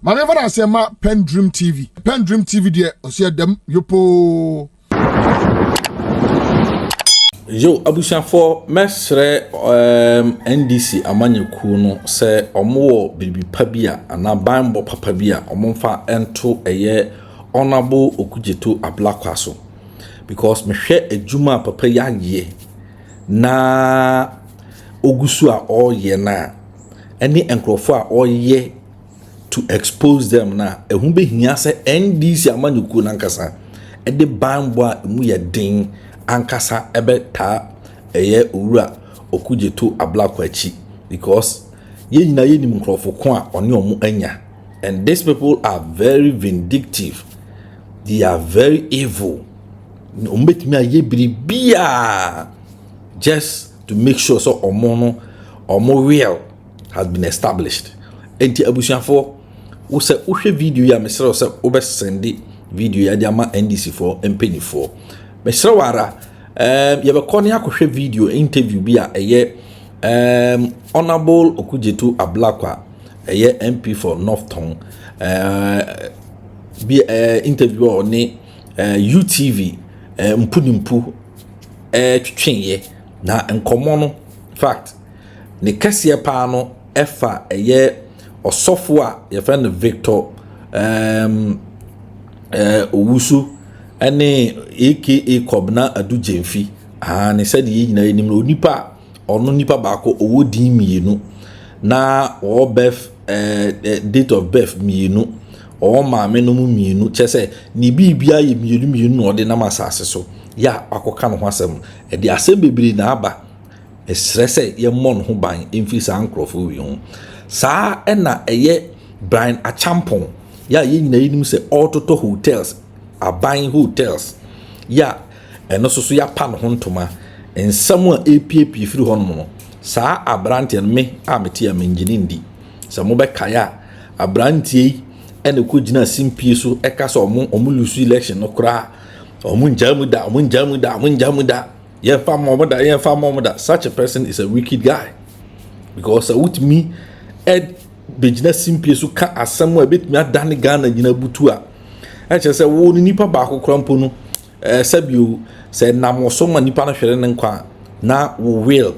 Manever I say ma PENDREAM TV. PENDREAM TV there, I see them yopo. Yo, Abushan for Mesre NDC Amanyaku no say omo bibi pabia ana bambo papabia omonfa ento eye honorable Okudzeto Ablakwa so because me hwe adwuma papa ya ye na ogusu a oye na any enkrofo a oye to expose them na ehun behia se NDC Amanyaku nankasa e de bambo a mu ye den ankasa ebe ta eye owura Okudzeto Ablakwa chi because ye nyina ye nim nkrofo ko a one omu anya, and these people are very vindictive, they are very evil. Ombetimi aye biribia just to make sure so omo real has been established. Enti abusuafo wo se wo hwe video ya mesere se wo be send video ya dia ma NDC for empany for mesere wara ye be kɔ ne akɔhwɛ video interview bi a eye honorable Okudzeto Ablakwa eye MP for North Tongu bi interview on UTV mpunimpu twetwenye na nkomo no fact ne kase pa no efa eye osofo a ye friend Victor owusu ene aka Kobna Adujemfi ne said ye nyina enim no nipa ono nipa baako owo din mienu na o birth date of birth mienu o maame no mu mienu chese ni bibia ye mienu no de na masase so ya akoka no hwasem e de asem bebiri na aba esrese ye mon ho ban emfi sa ankrofo wi ho saa na eye Brian Achampon ya ye nyina enim se autoto hotels aban hotels ya eno so ya pa no ntoma ensam a APP firi ho no saa abrante me a meti amengini ndi sa mo be kaya abrante ene ko gina simpie so e ka so omo lusu election no kra omo njamuda ye fa momoda such a person is a wicked guy because with me ed be gina simpie so ka asam a betimi adane Ghana gina butu a e che se wo ni nipa ba akokra mpo no sabio se namoso ma nipa na hwere ne nkwa na wo will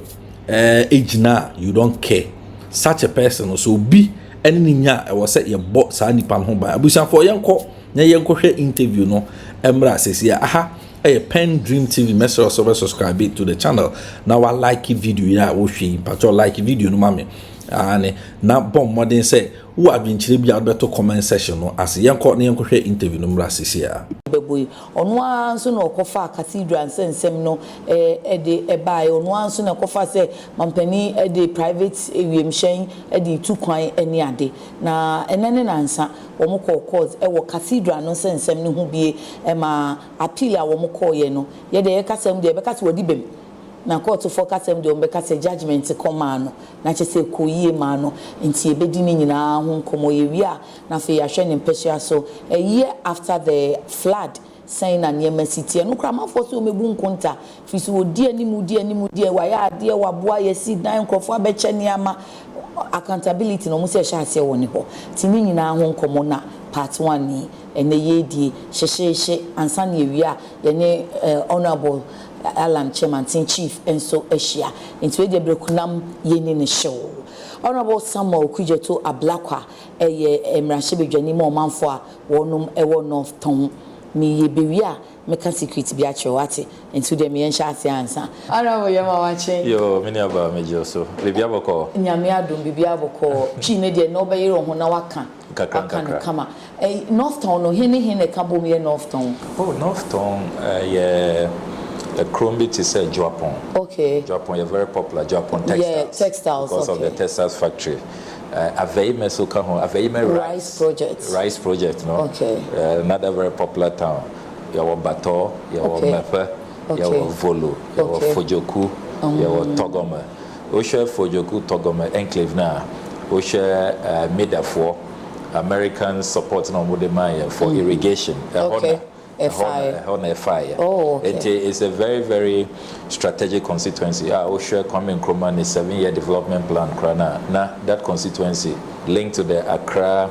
ejina you don't care such a person so be any nya e was say ye bo sa nipa no ho ba abusanfo yenko hwe interview no emra sesia aha PENDREAM TV message so subscribe to the channel now I like video ya wo hwe patcho like video no mame ane na bom modern say wo adwenchire bia beto comment section no as yenko hwe interview no mra sesia beboy ono anso na okofa Cathedral nsensem no de ebae ono anso na okofa se mampani de private ewiemhyen de tu kwan ani ade na enene nansa wo ko cause wo Cathedral no nsensem no hu bie ma appeal a wo ko ye no ye de kasem de be kase wadi bem na court for kasem de be kase judgment koma no na chese koyie ma no nti ebedi ni nyina ho nkomo ye wi a na fe ya hwe ne mpehia so a year after the flood saying na niema city no kramafo so mebu nkonta fisi odi animu wa ya ade wa boa ye si dan krofo abeche niama accountability no musi ehya ase woni ho tini nyina ho nkomo na part 1 ni ene yedi hyehyehye ansa na ewi a ye ne honorable Alan Chairman Chief enso ehia nti we de brekunam ye ni ne show Honorable Samuel Okudzeto Ablakwa eye emrahye bedwani ma omanfo a wonum ewo North Tongu mi yebewi a meka secret bi a chewate nti de me yenhya ase ansa Honorable yema wache yo meni aba mejo so bibi aboko nyame adom bibi aboko twi ne de no be yero ho na waka kakra kama North Tongu no hene ka bom ye North Tongu oh North Tongu yeah the Chromebit is a Japan. Okay. Japan, you're very popular. Japan textiles. Yeah, textiles. Because of the textiles factory. Aveime Sokaho, Aveime Rice project, no? Okay. Another very popular town. You have Bato, you have Mepe, you have Volo, you have Fojoku, you have Togome. Osha Fojoku Togome enclave now. Osha Medafor, American support no Mudemaya for irrigation. Okay. Fire. Oh, okay. It's a very, very strategic constituency. Osha Encroachment is 7-year development plan. Now that constituency linked to the Accra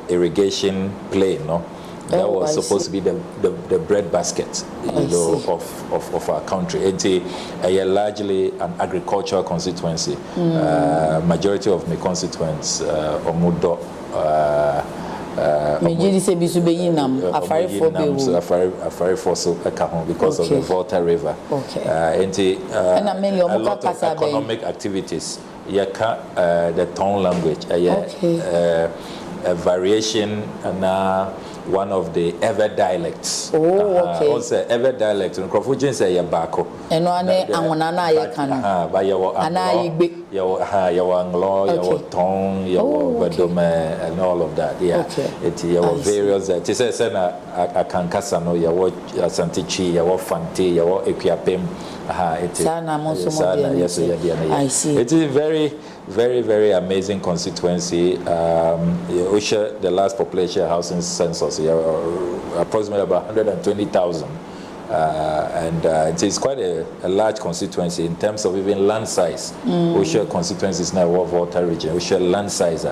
irrigation plane, no? That was supposed to be the breadbasket, of our country. It's largely an agricultural constituency. Majority of my constituents, Omudo. Because of the Volta River. And a lot of economic activities. The Tongu language. A variation and one of the ever dialects. Also ever dialect. And Crofujin say Yabako. And one Anwana by your Anglo, your Tongue, your Vedome, and all of that. It's your various. It is a Kankasano, your Santichi, your Fanti, your Equiapem. I see. It is very, very, very amazing constituency. The last population housing census, approximately about 120,000. And it is quite a large constituency in terms of even land size. Osha constituency is now Volta region. Osha land size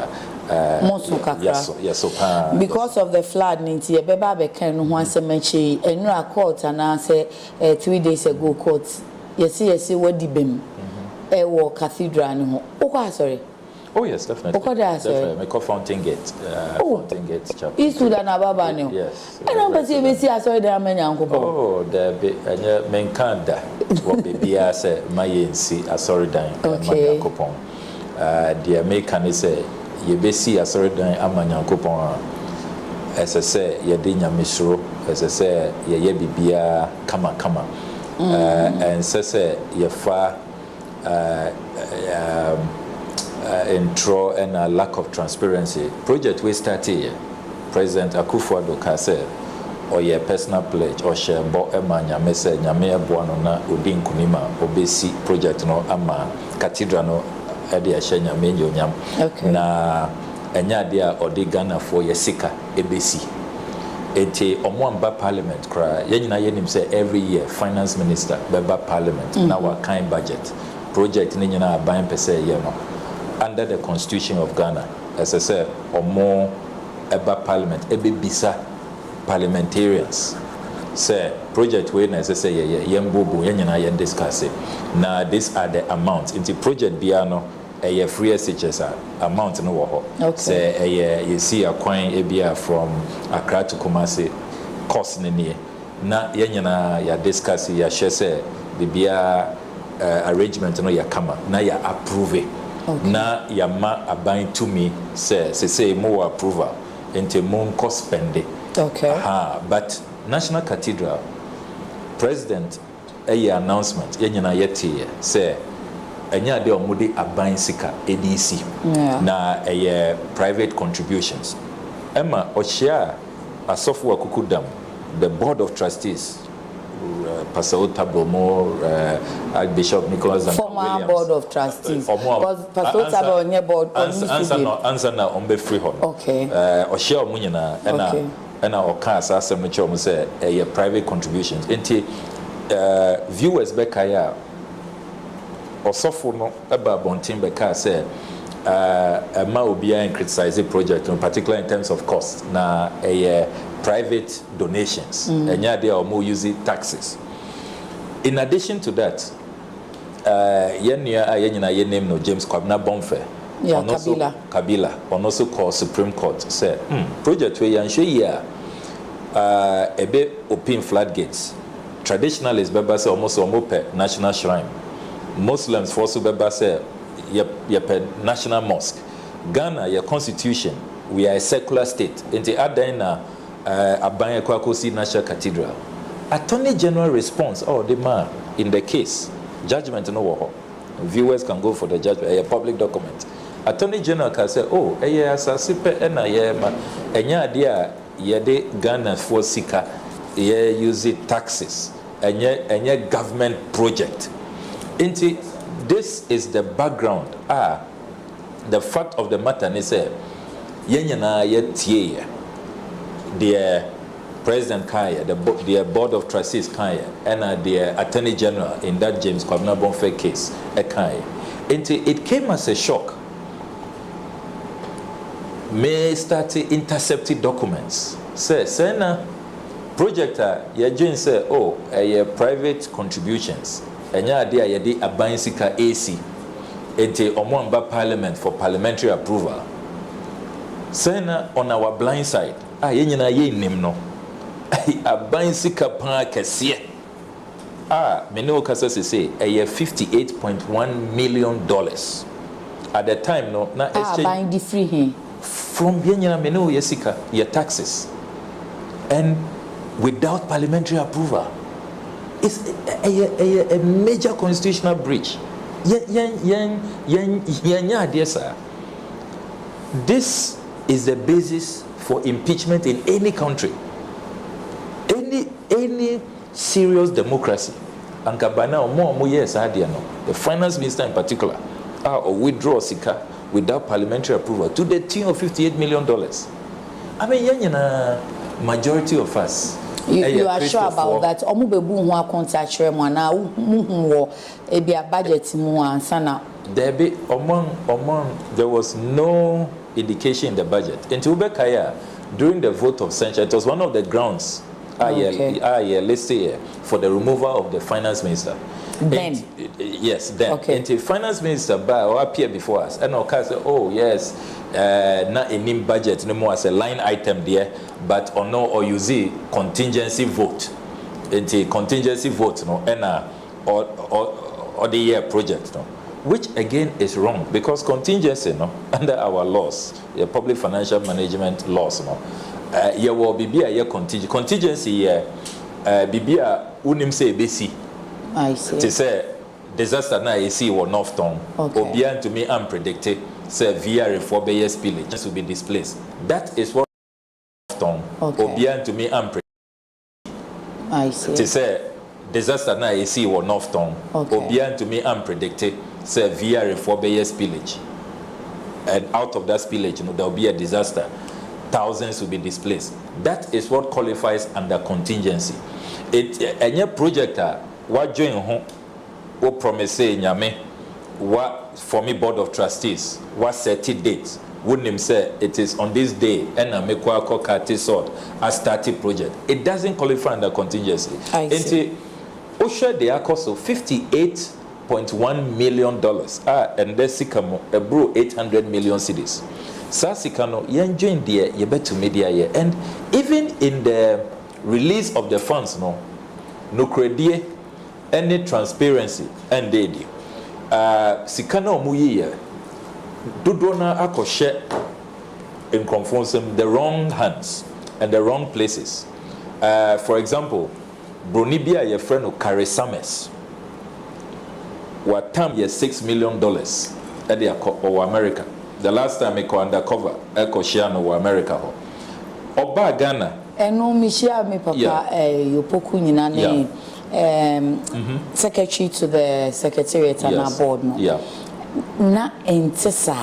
because of the flood, Ninti Beba Bekan once a mention and a court and I say 3 days ago court. Yes, what the bim war cathedral. Oh, sorry. Oh yes, definitely. Definitely. Make a Fountain Gate. Fountain Gate chapter. East Sudan Ababano. Yes. I don't see I saw there many uncle. Oh, there be Menkanda. What baby I say my NC sorry dying. Okay. The American say you be see sorry dying amanya coupon. As I say, ye dinya misro. As I say, ye bibia kama. And say ye fa intro and a lack of transparency. Project we started here. President Akufo-Addo said, or your personal pledge or share bo emanya message nyame eboano na odi nkunima obesi project no ama Cathedral no ade a share nyame nyonyam na enya de a odi Ghana for yesika ebesi ete omwamba parliament kra yenyina yenim say every year finance minister beba parliament na wa kind budget project ni nyina aban pese ye no under the constitution of Ghana as I say omo eba parliament ebe bisa parliamentarians say project we na say yembobo yenyina yen discuss it now these are the amounts into project biano a free SHS amount no wo ho say you see a coin ebia from Accra to Kumasi cost ne na yenyina ya discuss ya share say bibia arrangement no ya kama na ya approve na ya ma aban to me say more approval into mon cost spending. But National Cathedral President announcement yenyina yeti say enya de omudi aban sika NDC na private contributions Emma Ochia Asofu Akukudam the board of trustees Pastor Otabomo Archbishop Nicholas and former Williams, board of trustees because Pastor Otabomo on your board answer na ombe free hon Ochia omunyina ena okasa asem no say private contributions enti viewers bekaya Osofo no eba bontin beka say ma obia and criticize the project in particular in terms of cost na private donations enya they are more using taxes. In addition to that yenyina ye name no James Kwabena Bonfe Kabila on also called Supreme Court say project we yan hwe ebe open floodgates traditionalists beba say almost omope national shrine Muslims for Subeba say ye national mosque. Ghana, your constitution, we are a secular state. In the Adena Abanye Kwakosi National Cathedral. Attorney General response, the man in the case. Judgment no war. Viewers can go for the judgment, a public document. Attorney General can say, asasipe ena ma enya dia ye de Ghana for sika ye use taxes. Enya government project. This is the background. The fact of the matter is yenyana ye the President Kaya, the board of trustees Kaya, and the Attorney General in that James Kwabena Bonfe case, Kaya. It came as a shock. may start intercepting documents. Say na project ya join say private contributions. Enya ade a yede aban sika AC ente omwamba parliament for parliamentary approval. Say na on our blind side yenyina ye nim no aban sika pa kese many okasa say $58.1 million at the time no na exchange buying the free here from yenyina many yesika your taxes and without parliamentary approval. It's a major constitutional breach. This is the basis for impeachment in any country, any serious democracy. And Kabana more yes, the finance minister in particular, or withdraw Sika without parliamentary approval to the tune of $58 million. I mean, majority of us. You are sure about that? Omubebu who contact na wo ebia budget mu ansana. There was no indication in the budget. In Ubekaya, during the vote of censure, it was one of the grounds let's say for the removal of the finance minister. Then And the finance minister or appear before us and okay say, oh yes, not a name budget no more as a line item there, but or you see contingency vote. Into contingency vote no or the year project no, which again is wrong because contingency no under our laws, the public financial management laws no, you will be a contingency bibia unim say bc. I see. To say disaster na AC or North Tongu. Obian to me unpredicted. Say via reform spillage just will be displaced. That is what North Tongu. Obian to me unpredicted. I see. To say disaster na AC or North Tongu. Obian to me unpredicted. Say via reform spillage. And out of that spillage, there will be a disaster. Thousands will be displaced. That is what qualifies under contingency. Any project what join home or promise nyame what for me board of trustees what set date wouldn't him say it is on this day and I make a sort as started project. It doesn't qualify under contingency. Osha they are cost of $58.1 million and the sikamo a bro 800 million cedis. Sasikano yen join there you bet to media here and even in the release of the funds no credit any transparency and dedi sikana omuye dodona akoshe in confusing the wrong hands and the wrong places. For example, Bronibia your friend who carry Summers what time ye $6 million at the America. The last time I go undercover Ekoshiano or America Oba Ghana eno mi share me papa yopoku nyina ne secretary to the secretariat and our board no na entesa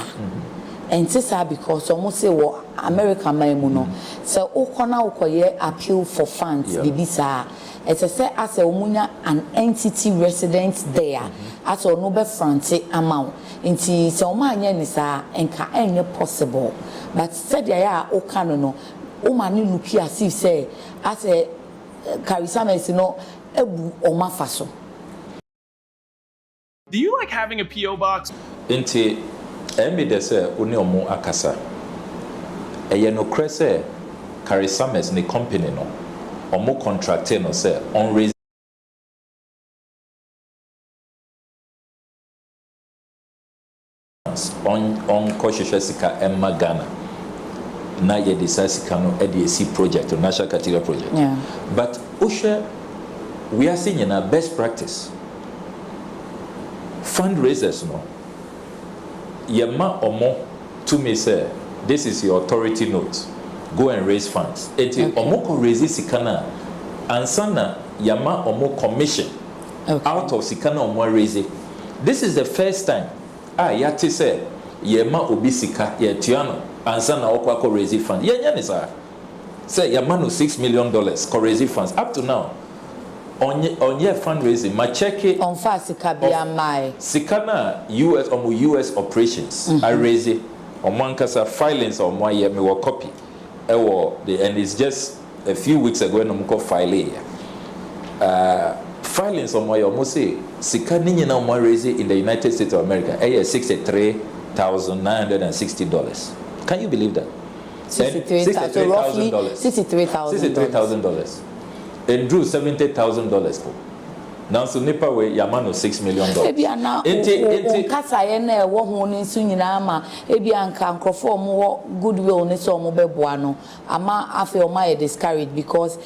because almost say what America maimu no so ukona ukoye appeal for funds bibisa it say as a umunya an entity resident there as no be front amount nti se o ma anya ni sa enka enye possible but said ya ukano no Omani look as if say as a Karisames no ebu omafaso. Do you like having a PO box? Inti emi de se oni omo akasa. Eye no krese Karisames ni company no. Omo contractor no say on raise on kosheshe sika emma Ghana. Na ye DISASSOCIATES NDC project or national Cathedral project. But Usha, we are seeing in our best practice. Fundraisers no. Yema omo to me say this is your authority note. Go and raise funds. Eti omo ko raise sikana ansana yama omo commission out of sikana omo raise. This is the first time yati say yema obi sika ye tiano ansana okwa raise fund. Yenya ni sa say yama no $6 million ko raise funds up to now. On your fundraising, my check on fast Sikabia my Sikana US operations. I raise it Omankasa filings or my me were copy. And it's just a few weeks ago when I'm filing. Filings on my almost say sika ninyi na mo raise in the United States of America $63,960. Can you believe that? $63,000. So roughly $63,000. And drew $70,000 for. Now so nipa we yamano $6 million. Ebia na kasa ye na ewo ho ne nsu nyina ma ebia nka nkrofo mo goodwill ne so mo beboa no ama afi o ma discouraged because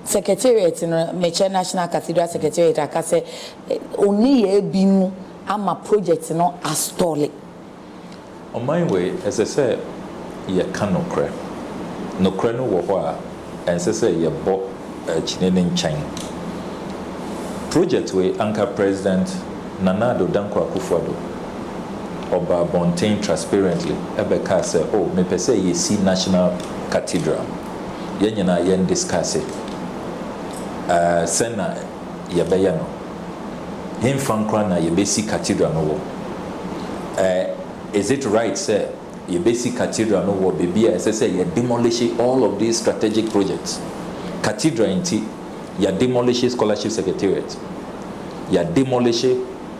secretariat no Meche National Cathedral Secretariat akase oni ye binu ama project no astole. On my way, as I say, ye canokre. No creno wo ho and say ye bo chinene nchen. Project we anchor President Nana Addo Dankwa Akufo-Addo Oba Bontain transparently ebeka say oh me pese ye see National Cathedral ye nyina ye discuss sena ye beya no him fankra na ye besi Cathedral no wo is it right say ye besi Cathedral no wo bebia say ye demolish all of these strategic projects Cathedral inti you demolish scholarship secretariat. You demolish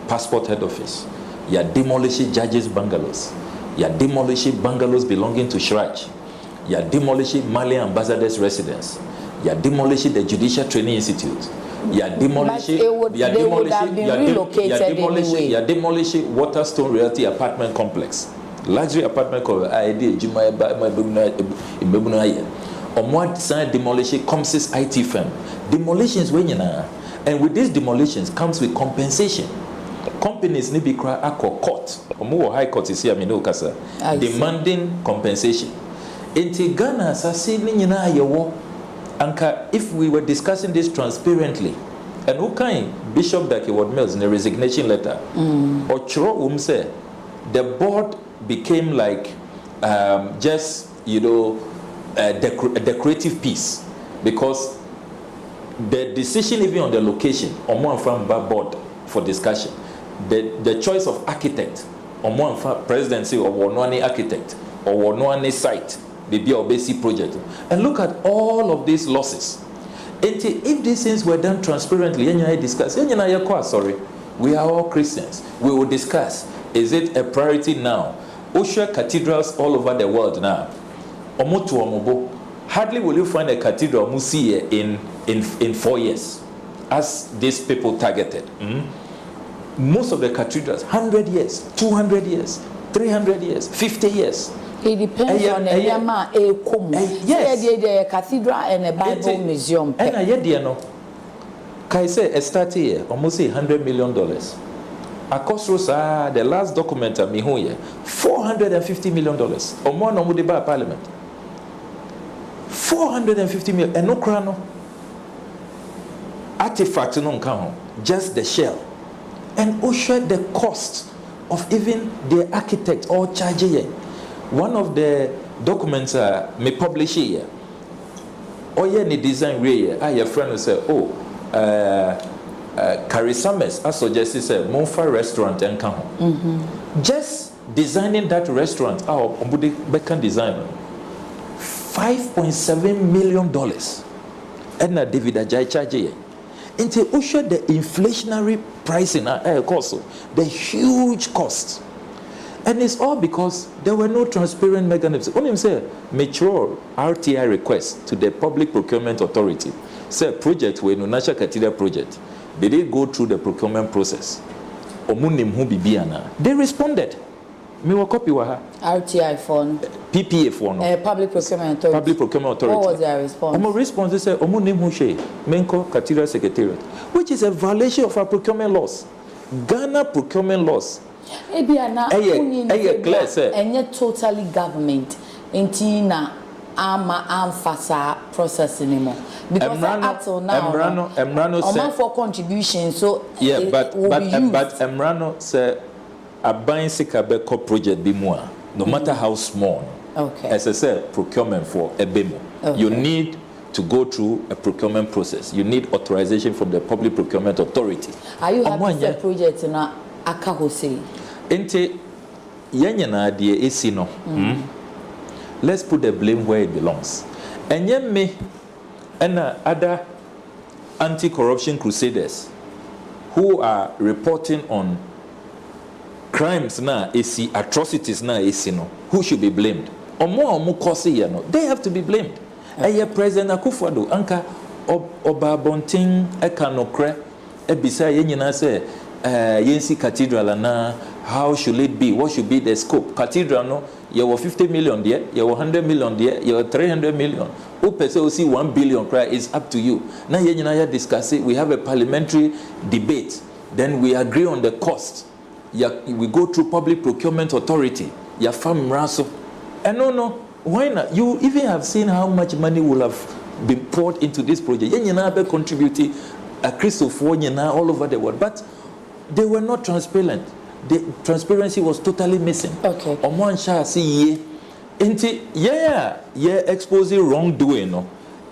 passport head office. You demolish judges bungalows. You demolish bungalows belonging to Shraj. You demolish Mali ambassadors' residence. You demolish the Judicial Training Institute. You demolish Waterstone Realty Apartment Complex. Luxury apartment complex. Omwa design demolition Comsys IT firm. Demolitions when you know. And with these demolitions comes with compensation. Companies need to be cry akọ court. Omo high court is here kasa. Demanding compensation. Enti Ghana sasi ni nyina yewo. Anka if we were discussing this transparently and who kind Bishop Dakeward Mills in a resignation letter or chro say the board became like just a decorative piece because the decision even on the location on one from board for discussion the choice of architect on one presidency or one architect or one site maybe a basic project and look at all of these losses if these things were done transparently discuss sorry we are all Christians we will discuss is it a priority now Osha cathedrals all over the world now hardly will you find a cathedral musi in 4 years as these people targeted. Most of the cathedrals 100 years 200 years 300 years 50 years. It depends on the yama yes the cathedral and a Bible museum and no kai say a start here almost $100 million. Akosrosa the last document me here $450 million or more no would buy Parliament. 450 million and no crano artifact no count just the shell and also the cost of even the architect or charge here. One of the documents me publish here or any design way your friend will say Carisames I suggested say Monfa restaurant and count just designing that restaurant can design $5.7 million and a David Ajay charge into usher the inflationary pricing also the huge cost and it's all because there were no transparent mechanisms. When him say mature RTI request to the Public Procurement Authority say project when no National Cathedral project they did go through the procurement process they responded. Me wa copy wa ha RTI phone PPA phone Public Procurement Authority. Public Procurement Authority. What was their response? Omo response they say omo name hu she menko Cathedral Secretariat which is a violation of our procurement laws. Ghana procurement laws ebia na clear say enye totally government enti na ama amfasa process anymore because up till now Emrano say for contribution so yeah but Emrano say a buying Sikabeko project be more, no matter how small. Okay. As I said, procurement for a BEMO. Okay. You need to go through a procurement process. You need authorization from the Public Procurement Authority. Are you happy with the project in Akahose? yenya na de esi no let's put the blame where it belongs. And yet me and other anti-corruption crusaders who are reporting on crimes na esi, atrocities na esi no, who should be blamed? Omo kosi ya no, they have to be blamed. Eye President Akufo-Addo anka oba bontin eka nokre ebisa ye nyina say yensi Cathedral na how should it be, what should be the scope? Cathedral no, you were 50 million there, you were 100 million there, you were 300 million. Who person see 1 billion cry is up to you. Now ye nyina ya discuss it, we have a parliamentary debate, then we agree on the cost. We go through public procurement authority. Ya fam raso. And no, why not? You even have seen how much money will have been poured into this project. You be contributing a Christopher all over the world, but they were not transparent. The transparency was totally missing. Okay. Omo sha see ye exposing wrongdoing no.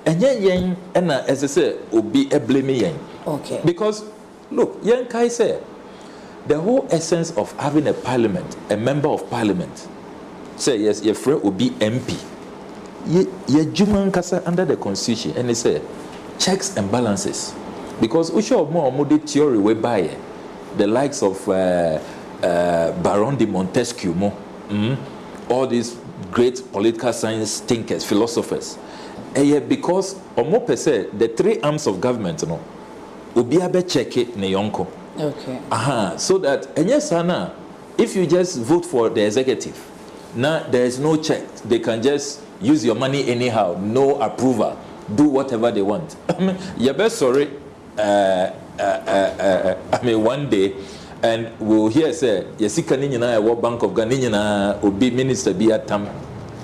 And yen and as I say obi e blame yen. Okay. Because look, yen kai say the whole essence of having a parliament, a member of parliament, say yes, your friend will be MP. Ye Juman Kasa under the constitution, and they say checks and balances. Because we show more the theory whereby the likes of Baron de Montesquieu, all these great political science thinkers, philosophers, and yet because per se the three arms of government, will be able to check it ne yonko. Okay. So that, and yes, Anna, if you just vote for the executive, now there is no check. They can just use your money anyhow, no approval, do whatever they want. I mean, you're best sorry. One day, and we'll hear say, Yesika Nina, World Bank of Ghana, will be minister be at Tam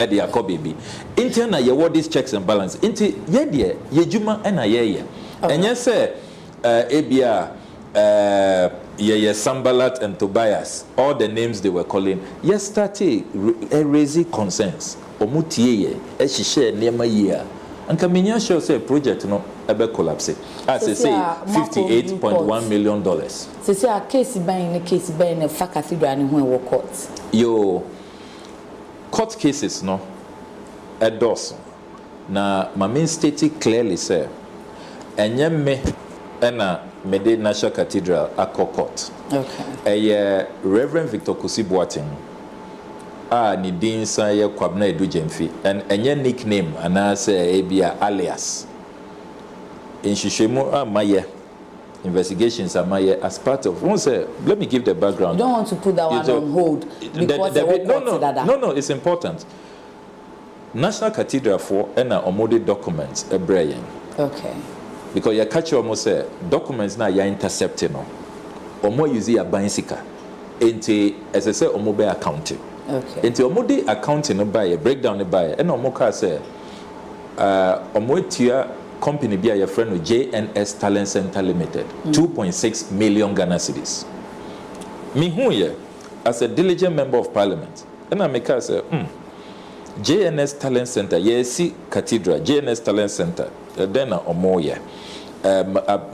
at the Akobi. Intina, you want these checks and balance. Inti, ye Yejuma and a ye. And yes, sir, ABR. Sambalat and Tobias, all the names they were calling, started raising concerns. Omutie, share near year. And Kaminya show say project no ebe collapse. As I say, $58.1 million. So say a case buying a case buying a Cathedral and when we court. Yo, court cases no, a dozen. Now, my main stated clearly say, and me ena Mede National Cathedral Court. Okay. Reverend Victor Kusi-Boateng. Ni din sa ye Kwabena Edu Jemfi. And enye nickname anase ebia alias. In Shishemu maye investigations are maye as part of. Let me give the background. You don't want to put that one on hold because no, it's important. National Cathedral for ena omode documents ebrayen. Okay. Because you catch almost say documents now you intercepting no. Omo use a bicycle. Enti as I say omo be accounting. Okay. Enti omo de accounting no buy breakdown no buy. And omo ka say omo tia company be your friend with JNS Talent Center Limited. 2.6 million Ghana cedis. Me who here as a diligent member of parliament. And I make her say JNS Talent Center, yes, Cathedral, JNS Talent Center, then omoya.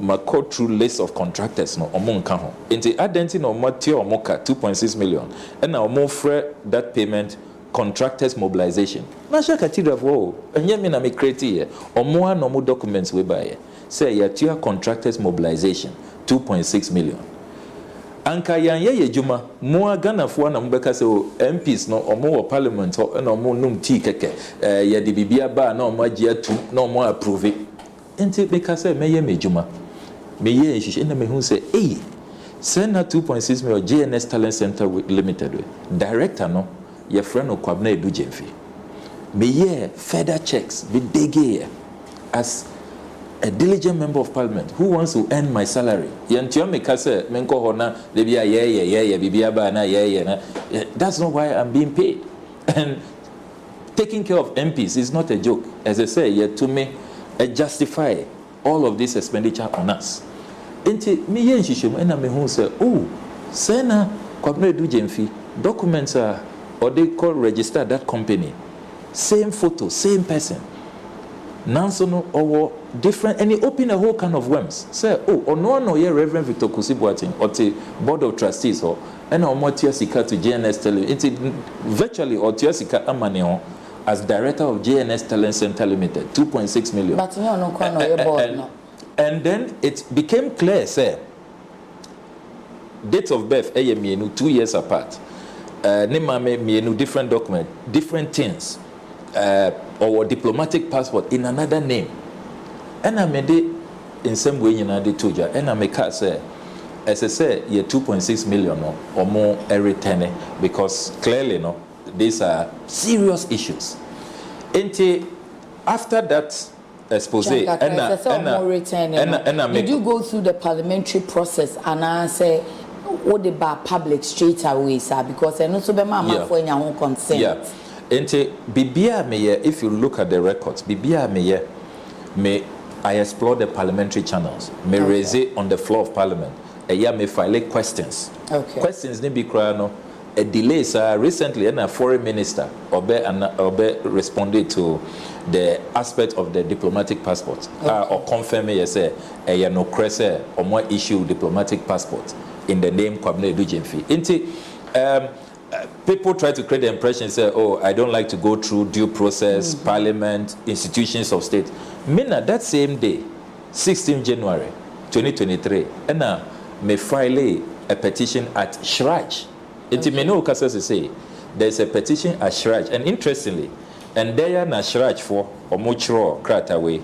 My code through list of contractors no omo nka ho. Enti identity no mati omoka 2.6 million. And now omo free that payment contractors mobilization. National Cathedral for enye me na me create here. Omo no mo documents we buy. Say ya tia contractors mobilization 2.6 million. Anka ye juma mo Ghana fo na mbeka se MPs no omo wo parliament na omo num tea keke ye de bibia ba na omo agi atu na omo approve enti beka se meye mejuma meye shishe na me hu se send na 2.6 million JNS Talent Center Limited director no ye friend no Kwabena Edu Jemfi meye further checks be dege as a diligent member of parliament who wants to earn my salary. That's not why I'm being paid. And taking care of MPs is not a joke. As I say, you to me justify all of this expenditure on us. Sena Kwabena Edu Jemfi documents are or they call register that company. Same photo, same person. Nansono or different, and he opened a whole can of worms. Say, no, Reverend Victor Kusi-Boateng or the board of trustees or and omotia sika to JNS Talent. It's virtually otia sika amane as director of JNS Talent Center Limited, 2.6 million. But you no kwano your board no. And then it became clear, say, date of birth, 2 years apart. Different document, different things, or diplomatic passport in another name. And I made it in some way, told you. And I make say, as I say, 2.6 million or more every 10, because clearly, no, these are serious issues. And after that expose, did you go through the parliamentary process and I say, what about public straight away, sir? Because I know so be mama for your own consent. Yeah. And Bibia me, if you look at the records, Bibia me, I explore the parliamentary channels, me raise it on the floor of parliament. Me file questions. Okay. Questions need be crying. A delay, sir. Recently, a foreign minister Obe responded to the aspect of the diplomatic passport, or confirm say no crese or more issue diplomatic passport in the name Kwabena Edujemfi. People try to create the impression, say, oh, I don't like to go through due process, parliament, institutions of state. Mina, that same day, 16 January 2023, and me file a petition at Shraj. Say there's a petition at Shraj, and interestingly, and there na Shraj for Omochro Krataway,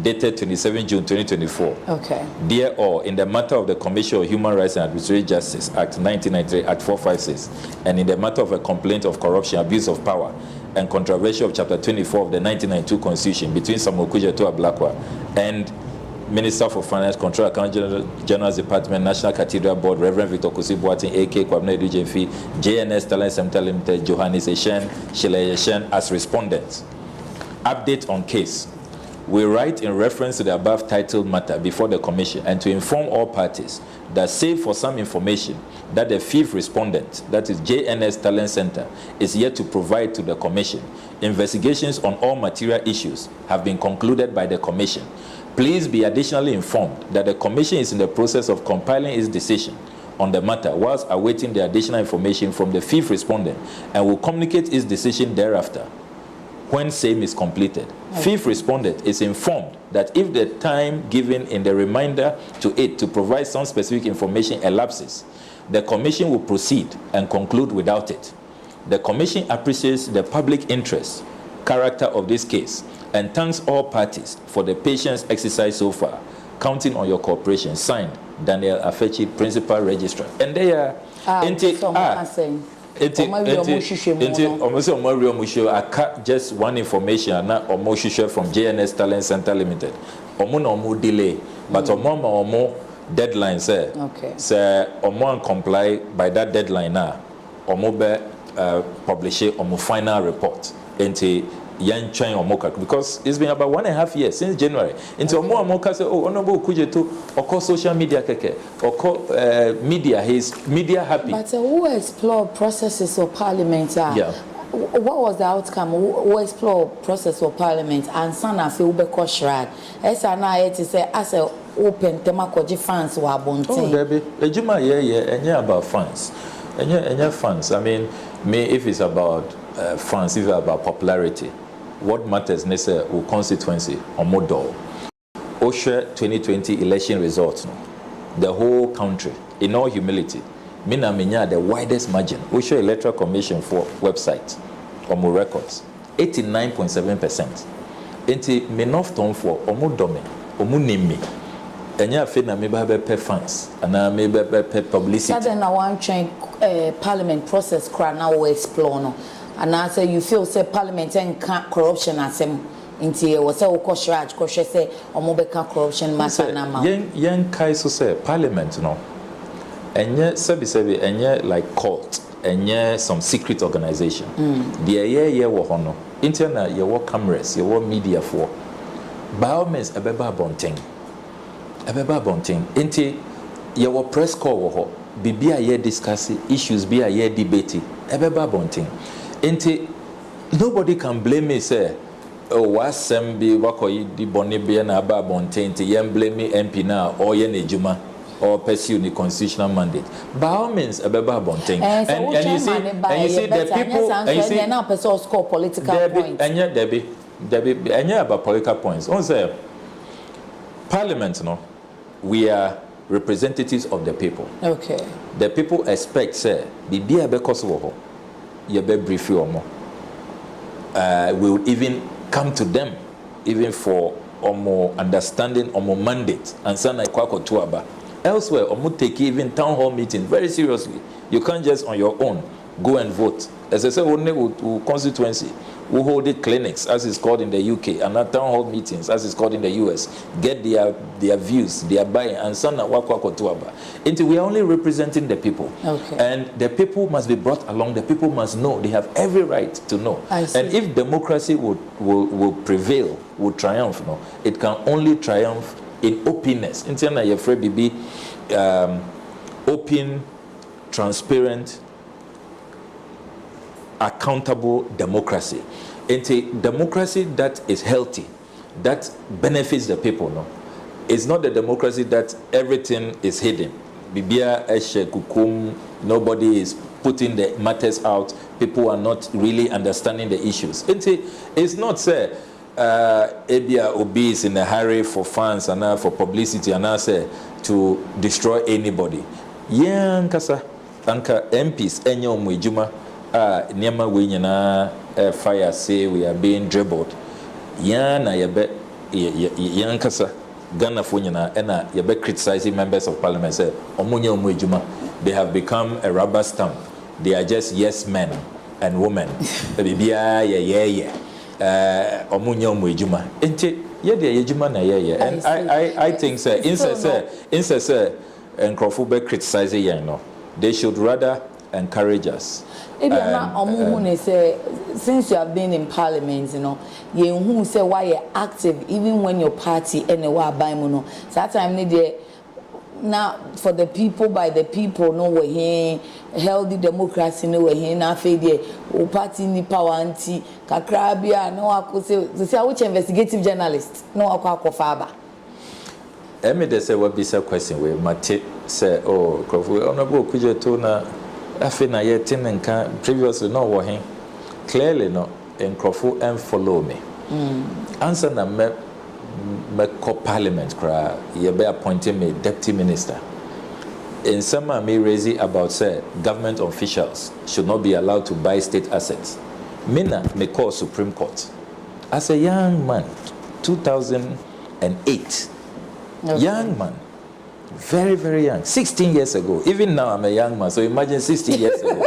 dated 27 June 2024. Okay. Dear all, in the matter of the Commission of Human Rights and Administrative Justice Act 1993 Act 456, and in the matter of a complaint of corruption, abuse of power, and controversy of Chapter 24 of the 1992 Constitution between Okudzeto Ablakwa and Minister for Finance, Control Account General's Department, National Cathedral Board, Reverend Victor Kusibuatin, A.K. Kwabena Edujemfi, JNS Talent Center Limited, Johannes Eshen, Shile Eshen as respondents. Update on case. We write in reference to the above titled matter before the Commission and to inform all parties that save for some information that the fifth respondent, that is JNS Talent Center, is yet to provide to the Commission. Investigations on all material issues have been concluded by the Commission. Please be additionally informed that the Commission is in the process of compiling its decision on the matter whilst awaiting the additional information from the fifth respondent and will communicate its decision thereafter when same is completed. Okay. Fifth respondent is informed that if the time given in the reminder to it to provide some specific information elapses, the Commission will proceed and conclude without it. The Commission appreciates the public interest, character of this case, and thanks all parties for the patience exercised so far, counting on your cooperation. Signed, Daniel Afechi, Principal Registrar. And they are... just one information from JNS Talent Center Limited. Omo delay, but omo deadline say. Okay. Say omo comply by that deadline now. Omo be publish omo final report. Because it's been about 1.5 years since January. Until more say, oh, Honorable Okudzeto, or social media keke, or media, he's media happy. But who explore processes of parliament? Yeah. What was the outcome? Who explore process of parliament? And sana fi ube koshrad. Esa na yeti say as a open tema koji fans wa bonte. Oh, baby, ejuma enye about fans, enye fans. I mean, if it's about fans, if it's about popularity. What matters next will constituency or model. OSHA 2020 election results. The whole country, in all humility, minya the widest margin. OSHA Electoral Commission for website or more records, 89.7%. Enti menof ton for omo dome, omo nimi. Enya fe na me ba be fans, ana me be publicity. Sudden na one train parliament process cra na we explore no. And I say you feel say parliament and corruption as him into was say Okoshraj Koshe say Omobeka corruption matter na ma. Yen kai so say parliament no. Enye sebi enye like cult, enye some secret organization. The ye wo hono. Interna ye wo cameras, ye wo media for. By all means ebeba bonting. Inti ye wo press call wo ho. Bibi a ye discuss issues be a ye debate. Ebeba bonting. Nobody can blame me, say, oh, wasem be wakoyi di boni be na ba bonte. Yen blame me MP now or yen ejuma. or pursue the constitutional mandate. By all means, a beba bonting. And you see the people, and you see now person score political points. And yet Debbie, and yet about political points. On say, Parliament, no, we are representatives of the people. Okay. The people expect, say, be a because of you be brief you or more. We will even come to them, even for more understanding or more mandate and some like kwako tuaba. Elsewhere, or take even town hall meeting very seriously. You can't just on your own go and vote. As I said, only constituency, we hold it clinics, as it's called in the UK, and not town hall meetings, as it's called in the US. Get their views, their buying, and some like kwako tuaba. Until we are only representing the people, okay. And the people must be brought along. The people must know. They have every right to know. And if democracy will prevail, will triumph, no, it can only triumph in openness. Until you're afraid to be open, transparent, accountable democracy. Into democracy that is healthy, that benefits the people. No, it's not the democracy that everything is hidden. Bibia eshe kukum, nobody is putting the matters out. People are not really understanding the issues. It's not say Ebia Obi is in a hurry for fans and for publicity and say to destroy anybody. Yang kasa anka MPs enyo mwijuma niema we nyina fire say we are being dribbled. Yan na yebe yan kasa Ghana for nyina ena yebe criticizing members of parliament say omunye mwijuma. They have become a rubber stamp. They are just yes men and women. Bibia yeah. Omunye mwijuma. Enti ye de yejuma na ye. And I think say insese Encroachment be criticizing yan no. They should rather encourage us. Since you have been in parliament, you know, you who say why you're active even when your party anywhere by mono. So that time now for the people by the people, no we're here, healthy democracy, no we're here, now fade o party ni power anti kakrabia, no I could say which investigative journalist, no akwa Emi de say what be a question we Mate say oh honorable Okudzeto na afi na yet in previously no wo clearly no Encroachment and follow me. Answer na me call parliament cry you be appointing me deputy minister. In some me raising about say government officials should not be allowed to buy state assets. Me call Supreme Court. As a young man, 2008. Okay. Young man, very, very young, 16 years ago. Even now, I'm a young man, so imagine 16 years ago.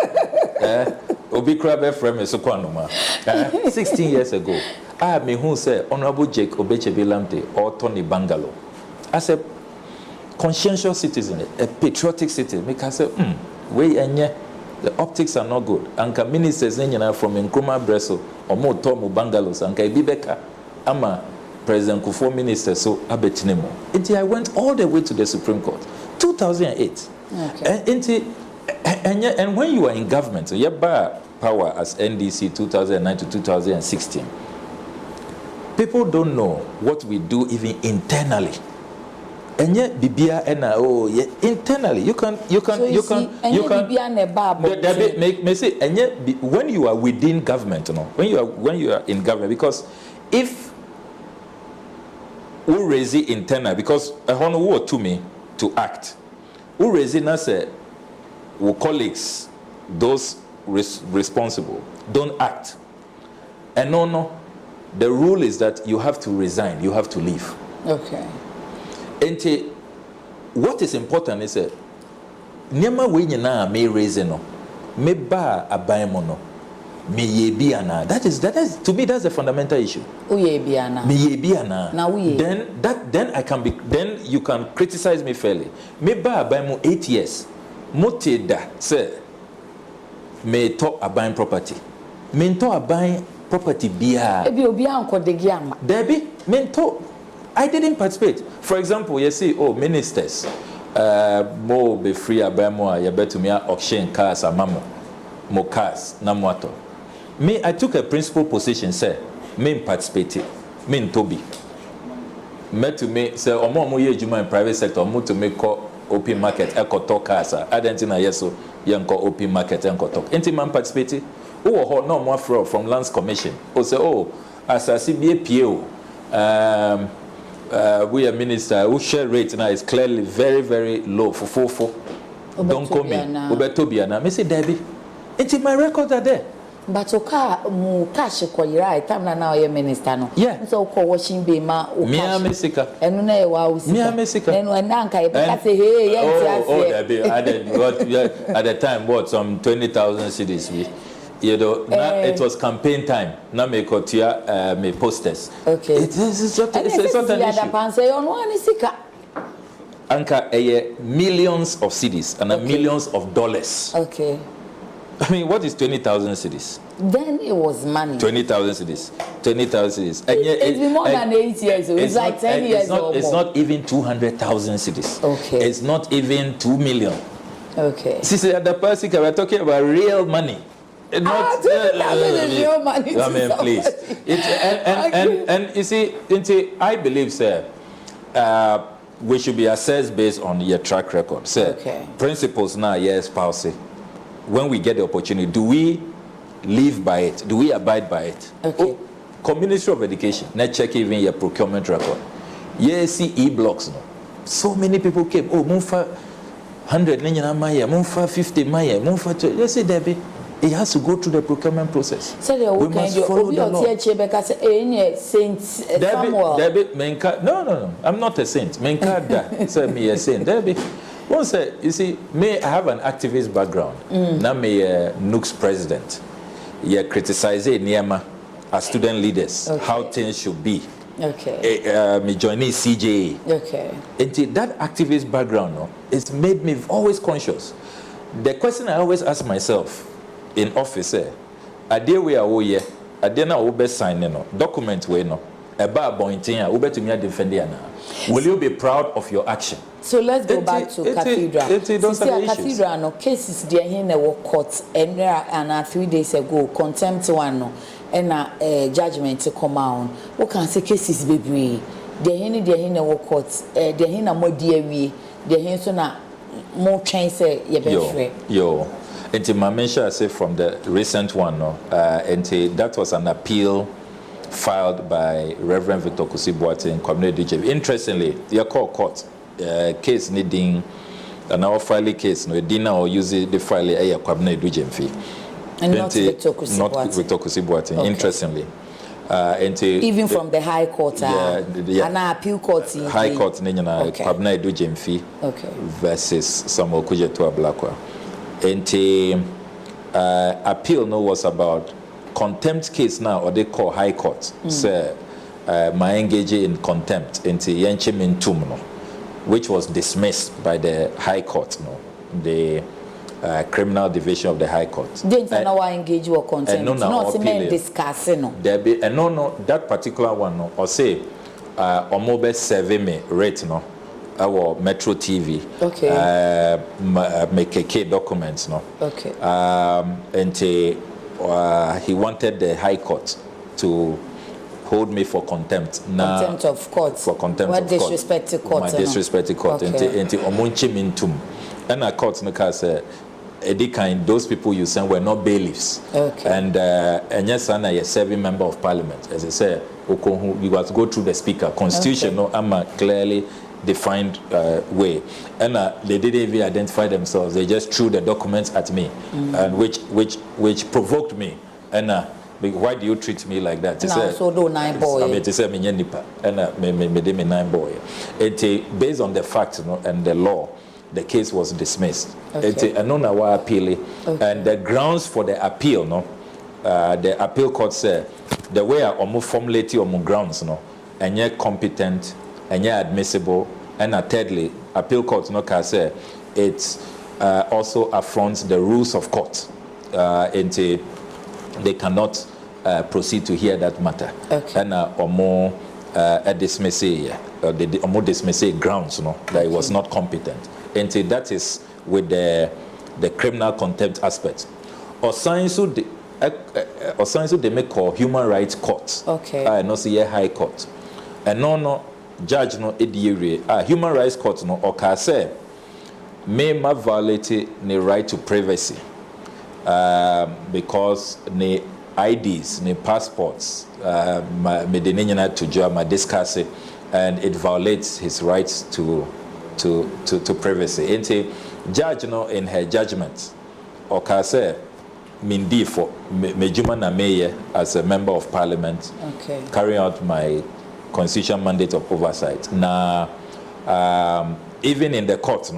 Obi Krabe frame is 16 years ago. I me who say Honorable Jake Obechebilamte or Tony Bangalo. As a conscientious citizen, a patriotic citizen, make I say, the optics are not good. Anka ministers from Nkrumah Bresso or more Tomu Bangalos, Anka Ibibeka, Ama. President Kufuor minister so abetinemo. Until I went all the way to the Supreme Court, 2008. Okay. And when you are in government, you have power as NDC 2009 to 2016. People don't know what we do even internally. And yet Bibia and internally you can and yet when you are within government, when you are in government, because if who raise it internal because I want to me to act. Who raise it now say who colleagues, those responsible, don't act. And no. The rule is that you have to resign, you have to leave. Okay. And what is important is that Nema we na may raise no, me ba abaimono. Me yebiana. That is to me that's a fundamental issue. Uyebiana. Me yebiana. Now we. Then I can be. Then you can criticize me fairly. Me ba buy mo 8 years. Mote da say. Me talk about property. Me talk about property biya. Ebi obi anko degiama. Debi me talk. I didn't participate. For example, you see, ministers. Mo be free about mo. You better me auction cars amamo. Mo cars na moto. Me, I took a principal position, say, me participate, me Toby. Me to me, say, omo ye juma in private sector, mo to me call open market ekoto casa adentina yeso yenko open market enkoto enti man participate who no more from lands commission o say asase bi epie we a minister who share rate now is clearly very very low for don't come in obetobia me say Debbie enti my records are there. But mu cash ko yira time na now your minister no so ko washing be ma o cash me mesika enu na e wa usika me mesika enu na nka e ka say hey at the time what some 20,000 cedis we it was campaign time na me kotia me posters it's not an issue anka millions of cedis and millions of dollars. I mean, what is 20,000 cedis? Then it was money. 20,000 cedis. 20,000 cedis. And it's been more than 8 years. It's like 10 years or more. It's not even 200,000 cedis. It's not even 2 million. See, the person we're talking about real money. Not 200,000 is real money. I mean, please. And you see, I believe, sir, we should be assessed based on your track record. Sir, principles now, yes, policy. When we get the opportunity, do we live by it? Do we abide by it? Ministry of Education, let's check even your procurement record. Yes, e-blocks. No. So many people came. Munfa 100 maya, Munfa 50 maya, Munfa 20. Yes, Debbie. It has to go through the procurement process. We must follow the law. Debbie, no. I'm not a saint. Menka da. Say me a saint. Debbie. One say, you see, I have an activist background. Now me Nooks president. You criticize Niema as student leaders how things should be. Me joining CJA. And that activist background, it's made me always conscious. The question I always ask myself in office, a day we are here, a day now we sign document we no. About pointing, we to me defend it. Will you be proud of your action? So let's go back to Cathedral. Cathedral no cases there in the court and 3 days ago contempt one no and judgment to come out. What can say cases baby? There in the court there in a more dear we there in so na more chance yo. And my mention I say from the recent one no and that was an appeal filed by Reverend Victor Kusibuate in Community DJV. Interestingly, your court case needing an our filing case no dinner or use the file a Community DJV. And not Victor Kusibuate. Interestingly, even from the High Court, an appeal court, High Court, Community DJV versus some Okudzeto Ablakwa. And appeal no was about contempt case now, or they call High Court. So, my engage in contempt into Yenchimintum, which was dismissed by the High Court, the criminal division of the High Court. Didn't know I engage or contempt. No, men discussing. There be no that particular one or say mobile survey me rate our Metro TV. Make a documents and he wanted the High Court to hold me for contempt. Contempt of court. For contempt what of court. Disrespect to court. My disrespect to court. And omunchi mintum. And a court those people you sent were not bailiffs. And yes, I'm a serving member of Parliament. As I said, you got to go through the speaker. Constitution, I'm a clearly defined way, and they didn't even identify themselves. They just threw the documents at me, and which provoked me. And why do you treat me like that? So do nine boy. I mean, to say me nipa, and me 9 boy. Based on the facts, and the law, the case was dismissed. And the grounds for the appeal, the appeal court said the way I formulate your grounds, and yet competent. And yet admissible, and thirdly, appeal court can say it also affronts the rules of court. They cannot proceed to hear that matter. And or more dismissal grounds, that it was not competent. And that is with the criminal contempt aspect. Or science they make call human rights court. Not say High Court. And no. Judge no human rights court or say may ma violate the right to privacy because the IDs, the passports, me de nyina to join ma discuss it, and it violates his rights to privacy. Enti judge in her judgment or ka say mindi for mejuma na meye as a member of parliament, carrying out my constitutional mandate of oversight. Now even in the court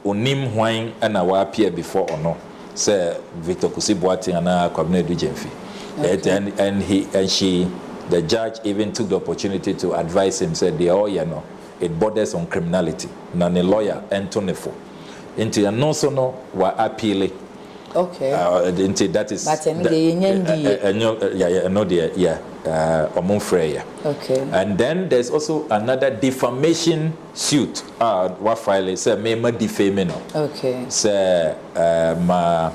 onim hwan and I appear before or no say Victor Kusibuati and Kwabena Dujenfi. And she, the judge even took the opportunity to advise him, said, it borders on criminality. Nani lawyer, Antonefo. Into a no sono wa appeal. Into that is. But and then there's also another defamation suit. What file say me defaming. Say my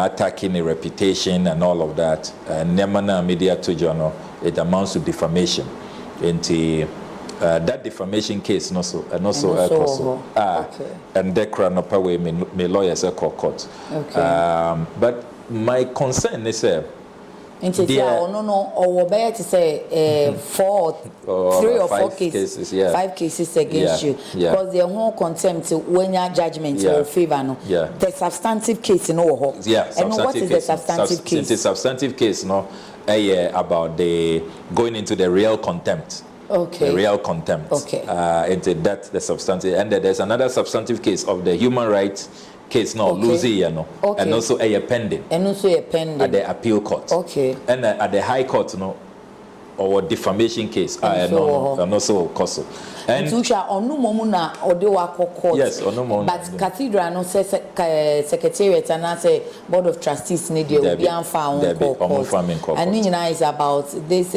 attacking a reputation and all of that. Nemana media to journal, it amounts to defamation. Into that defamation case, and also and the crown up away me lawyers are court. But my concern is no, or better to say 3 or 4 cases, 5 cases against you, because the whole contempt when your judgment in favor the substantive case and what is the substantive case? The substantive case about the going into the real contempt. The real contempt. Into that the substantive, and there's another substantive case of the human rights case Lucy, and also a pending. And also a pending at the appeal court. And at the high court, or defamation case. And also COSO. And on no moment or do court. Yes, on no moment. But Cathedral no says secretariat and I say board of trustees need to be found. And is about this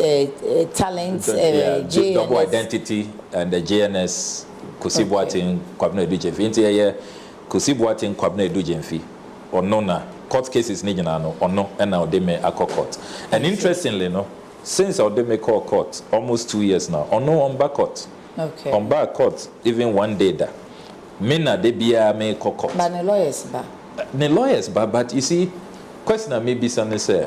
talent, JNS. Double identity and the JNS Kusibuati Kwabena Dujenfi. Kusibuati Kwabena Dujenfi or nona court cases nijana or no and now they may court. And interestingly, since they may call court almost 2 years now, or no on back court. On back court, even one day that Mina de Bia may call court. But the lawyers but you see, question maybe something say,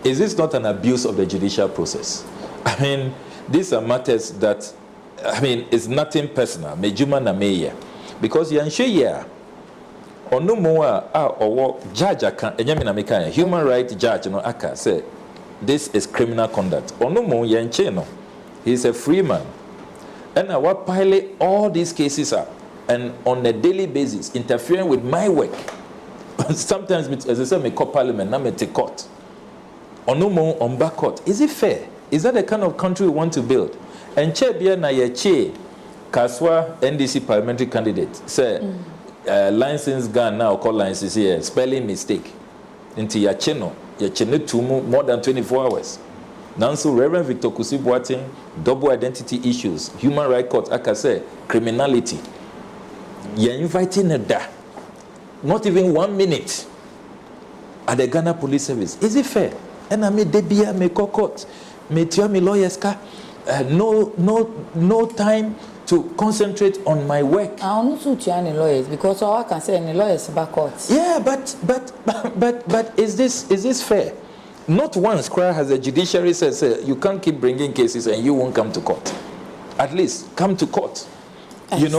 is this not an abuse of the judicial process? I mean, these are matters that it's nothing personal. Mejuma na meya. Because you ensure or no more or judge human rights judge aka say this is criminal conduct. Or no more he's a free man. And I will pilot all these cases up and on a daily basis interfering with my work. Sometimes as I say me call parliament, now me take court. Or no more on back court. Is it fair? Is that the kind of country we want to build? And che bia na ye che Kaswa NDC parliamentary candidate say license gun now call license here spelling mistake into your channel to more than 24 hours. Now so Reverend Victor Kusibuati double identity issues, human rights court, like I say, criminality. You're inviting a da, not even 1 minute at the Ghana Police Service. Is it fair? And I made Debia me court, me tia me lawyers ka, no time to concentrate on my work. I don't know to any lawyers because all I can say any lawyers back court. Yeah, but is this fair? Not once has the judiciary said you can't keep bringing cases and you won't come to court. At least come to court. And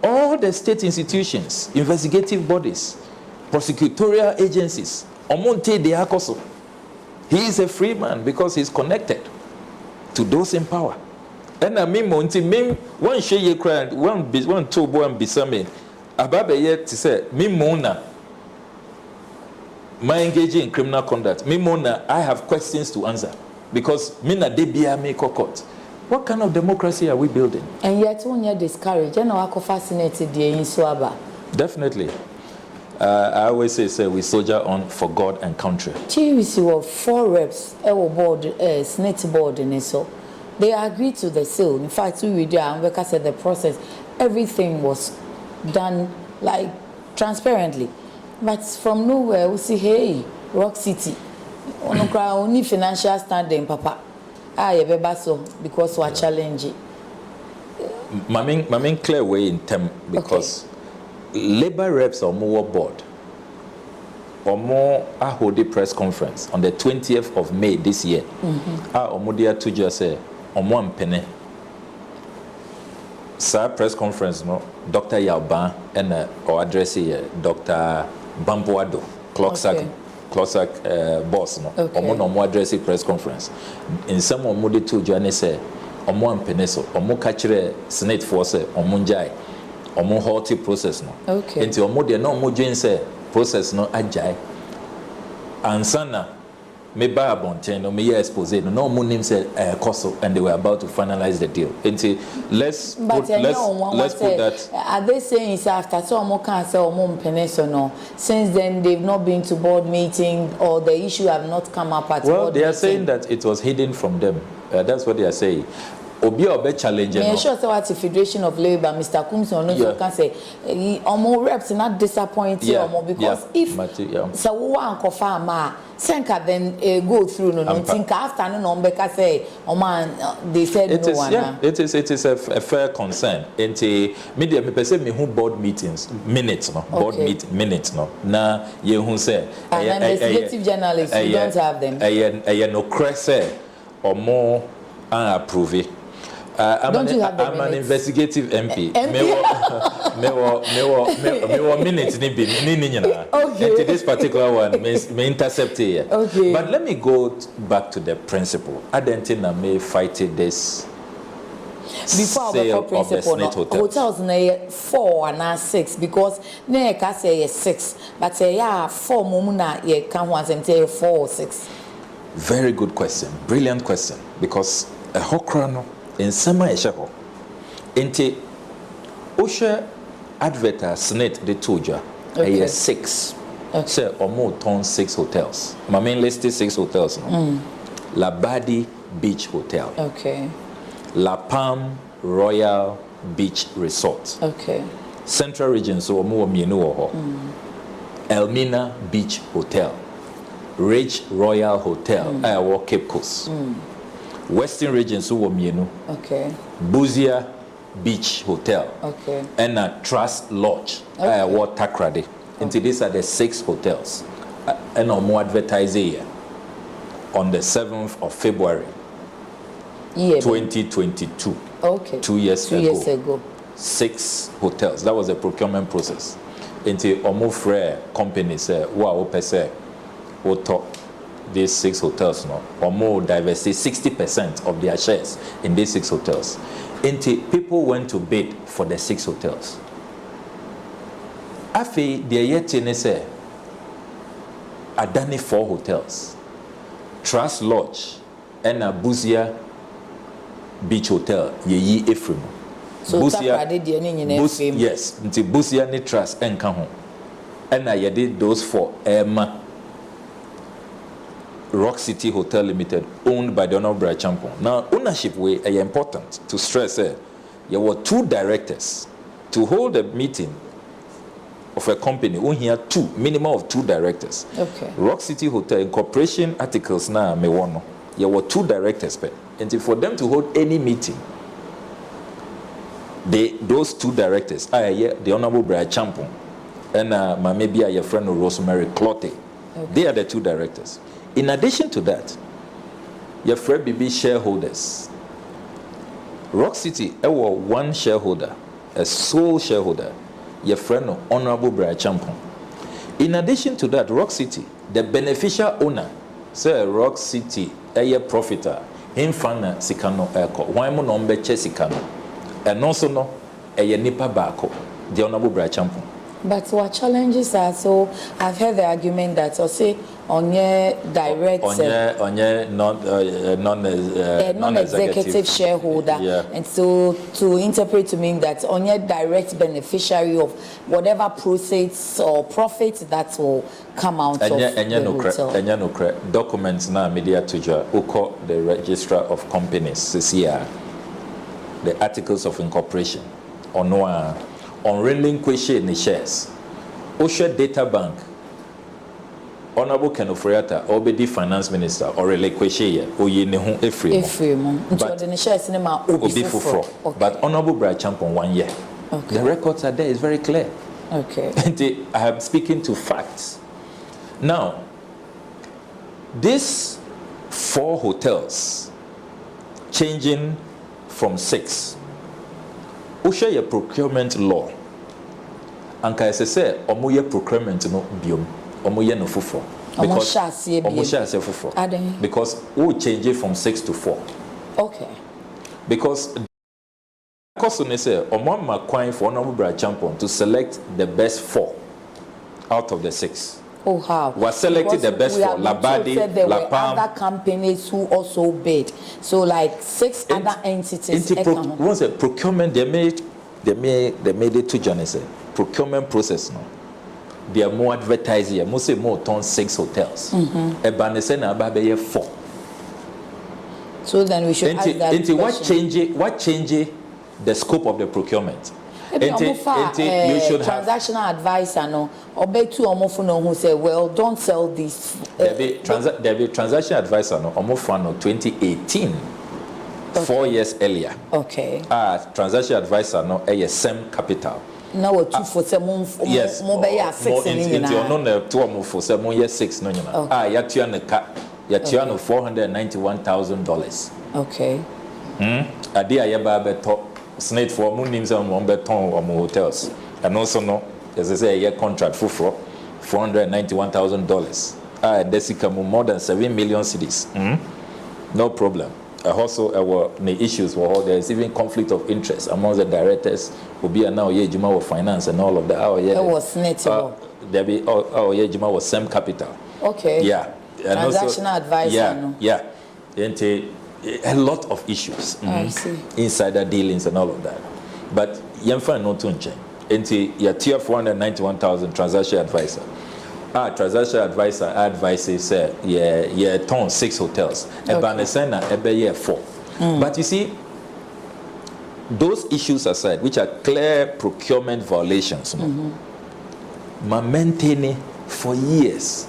all the state institutions, investigative bodies, prosecutorial agencies, Omonte de Akoso. He is a free man because he's connected to those in power. And I mean, one share cry, one two boy and bisame, Ababe yet to say, Mimona, my engaging in criminal conduct, Mimona, I have questions to answer because Mina Debia make court. What kind of democracy are we building? And yet, when you're discouraged, you know, I'm fascinated in Swaba. Definitely. I always say we soldier on for God and country. We see 4 reps, board, Senate board, and so. They agreed to the sale. In fact, we were there and we said the process, everything was done like transparently. But from nowhere, we see, hey, Rock City, only financial standing, Papa. Because we are challenging. my clear way in term because labor reps are more board or more a hold a press conference on the 20th of May this year. Omodia to just say on one penny. Sir press conference no Dr. Yalban and or address here Dr. Bamboado Clocksack boss no omo address press conference in some omode to journey say omo ampene so omo ka kire senate for say omo njai omo halt process no enti omo de na omo dwen say process no ajai ansana me ba abonten no me ye expose no omo nim say koso and they were about to finalize the deal enti let's put that. Are they saying it's after so omo can say omo mpene so no since then they've not been to board meeting or the issue have not come up at board they are meeting? saying that it was hidden from them. That's what they are saying. Obi obe challenge no. Me sure say what the Federation of Labour Mr. Kumson no can say omo reps not disappointed omo because if so wo ankofa ma senka then go through no think after no mbeka say omo they said it no is, one. It is a fair concern. Enti media me person me who board meetings minutes no board minutes no na ye who say investigative journalists you don't have them. No crese or more approve. I'm an investigative MP. Me minutes ni nyina. Okay. This particular one may intercept here. Okay. But let me go back to the principle. I don't think I may fight this. Before sale our principle, of the hotels na 4 and 6 because na ka say 6, but say 4 momuna ye can once and say 4 or 6. Very good question, brilliant question because a hokra no in summer esheho enti osha advertise senate de toja a 6 say omo ton 6 hotels my main list is 6 hotels no Labadi Beach Hotel, La Palm Royal Beach Resort, Central Region so omo mienu ho Elmina Beach Hotel, Ridge Royal Hotel Cape Coast, Western Region so mienu Buzia Beach Hotel, and a Trust Lodge Takrade. Into these are the 6 hotels and more advertising here on the 7th of February 2022. 2 years ago. 6 hotels. That was a procurement process. Into almost rare companies wow pese top these 6 hotels no or more diversity 60% of their shares in these 6 hotels. Into people went to bid for the 6 hotels. Afi the yet say Adani 4 hotels, Trust Lodge, and a Buzia Beach Hotel, Yeyi Ephraim. So Buzia, yes, until Buzia ni Trust and Kaho. And I did those 4 Rock City Hotel Limited, owned by the Honorable Champon. Now, ownership way is important to stress. There were 2 directors to hold a meeting of a company. We here 2 minimum of 2 directors. Rock City Hotel incorporation articles now me one. There were 2 directors, and for them to hold any meeting, those 2 directors are the Honorable Brian Champon and maybe your friend Rosemary Clotte. They are the 2 directors. In addition to that, your friend BB shareholders. Rock City, one shareholder, a sole shareholder. Your friend Honorable Brian Champon. In addition to that, Rock City, the beneficial owner, say Rock City, a profiter, him fana sikano eko, why mo nombe che sikano, and also no a nipa bako, the Honorable Brian Champon. But what challenges are so I've heard the argument that or say on your direct non-executive shareholder, and so to interpret to mean that on your direct beneficiary of whatever proceeds or profits that will come out of the hotel. Documents now media to Uko, the registrar of companies this year, the articles of incorporation on relinquishing the shares. Osha Data Bank Honorable Ken Oforiatta obedi finance minister or relinquish ye oye ne ho efremo but the shares ma obi fufro. But Honorable Brad Champon 1 year. The records are there, it's very clear. And I am speaking to facts. Now, these 4 hotels changing from 6. Usha your procurement law. And I say omo ye procurement no biom. Omo ye no fufo. Because we change it from 6 to 4. Okay. Because they say omo ma kwan for Honorable Brad Champon to select the best 4 out of the 6. Oh, how? Was selected the best 4. Labadi, there were other companies who also bid. So like 6 other entities. Once a procurement, they made it to Johnny. Procurement process now. They are more advertising. Most say more turn 6 hotels. A banese na ababe 4. So then we should ask that question. What change the scope of the procurement? You should transactional advisor no obetu omofuno who say well don't sell this. There be transaction advisor no omofano 2018. 4 years earlier. Okay. Transaction advisor no SEM Capital. Now 2 for some yes. Mobile 6 in no 2 for some year 6 no nyina. Yatua ne ka yatua no $491,000. Okay. Ade ayeba beto snake for moon names on one beton or hotels. And also no, as I say, a year contract for $491,000. Desica more than 7 million cedis. No problem. Also, the issues were there's even conflict of interest among the directors who be now Juma was finance and all of that. It was netable. There be Juma was SEM Capital. Okay. Yeah. Transactional advisor. Yeah. A lot of issues. I see. Insider dealings and all of that. But Yemfa no tunche. Enti ya tier 491,000 transaction advisor. Transaction advisor advises say yeah ton 6 hotels. Ebanesena ebe 4. But you see, those issues aside, which are clear procurement violations, ma maintain for years.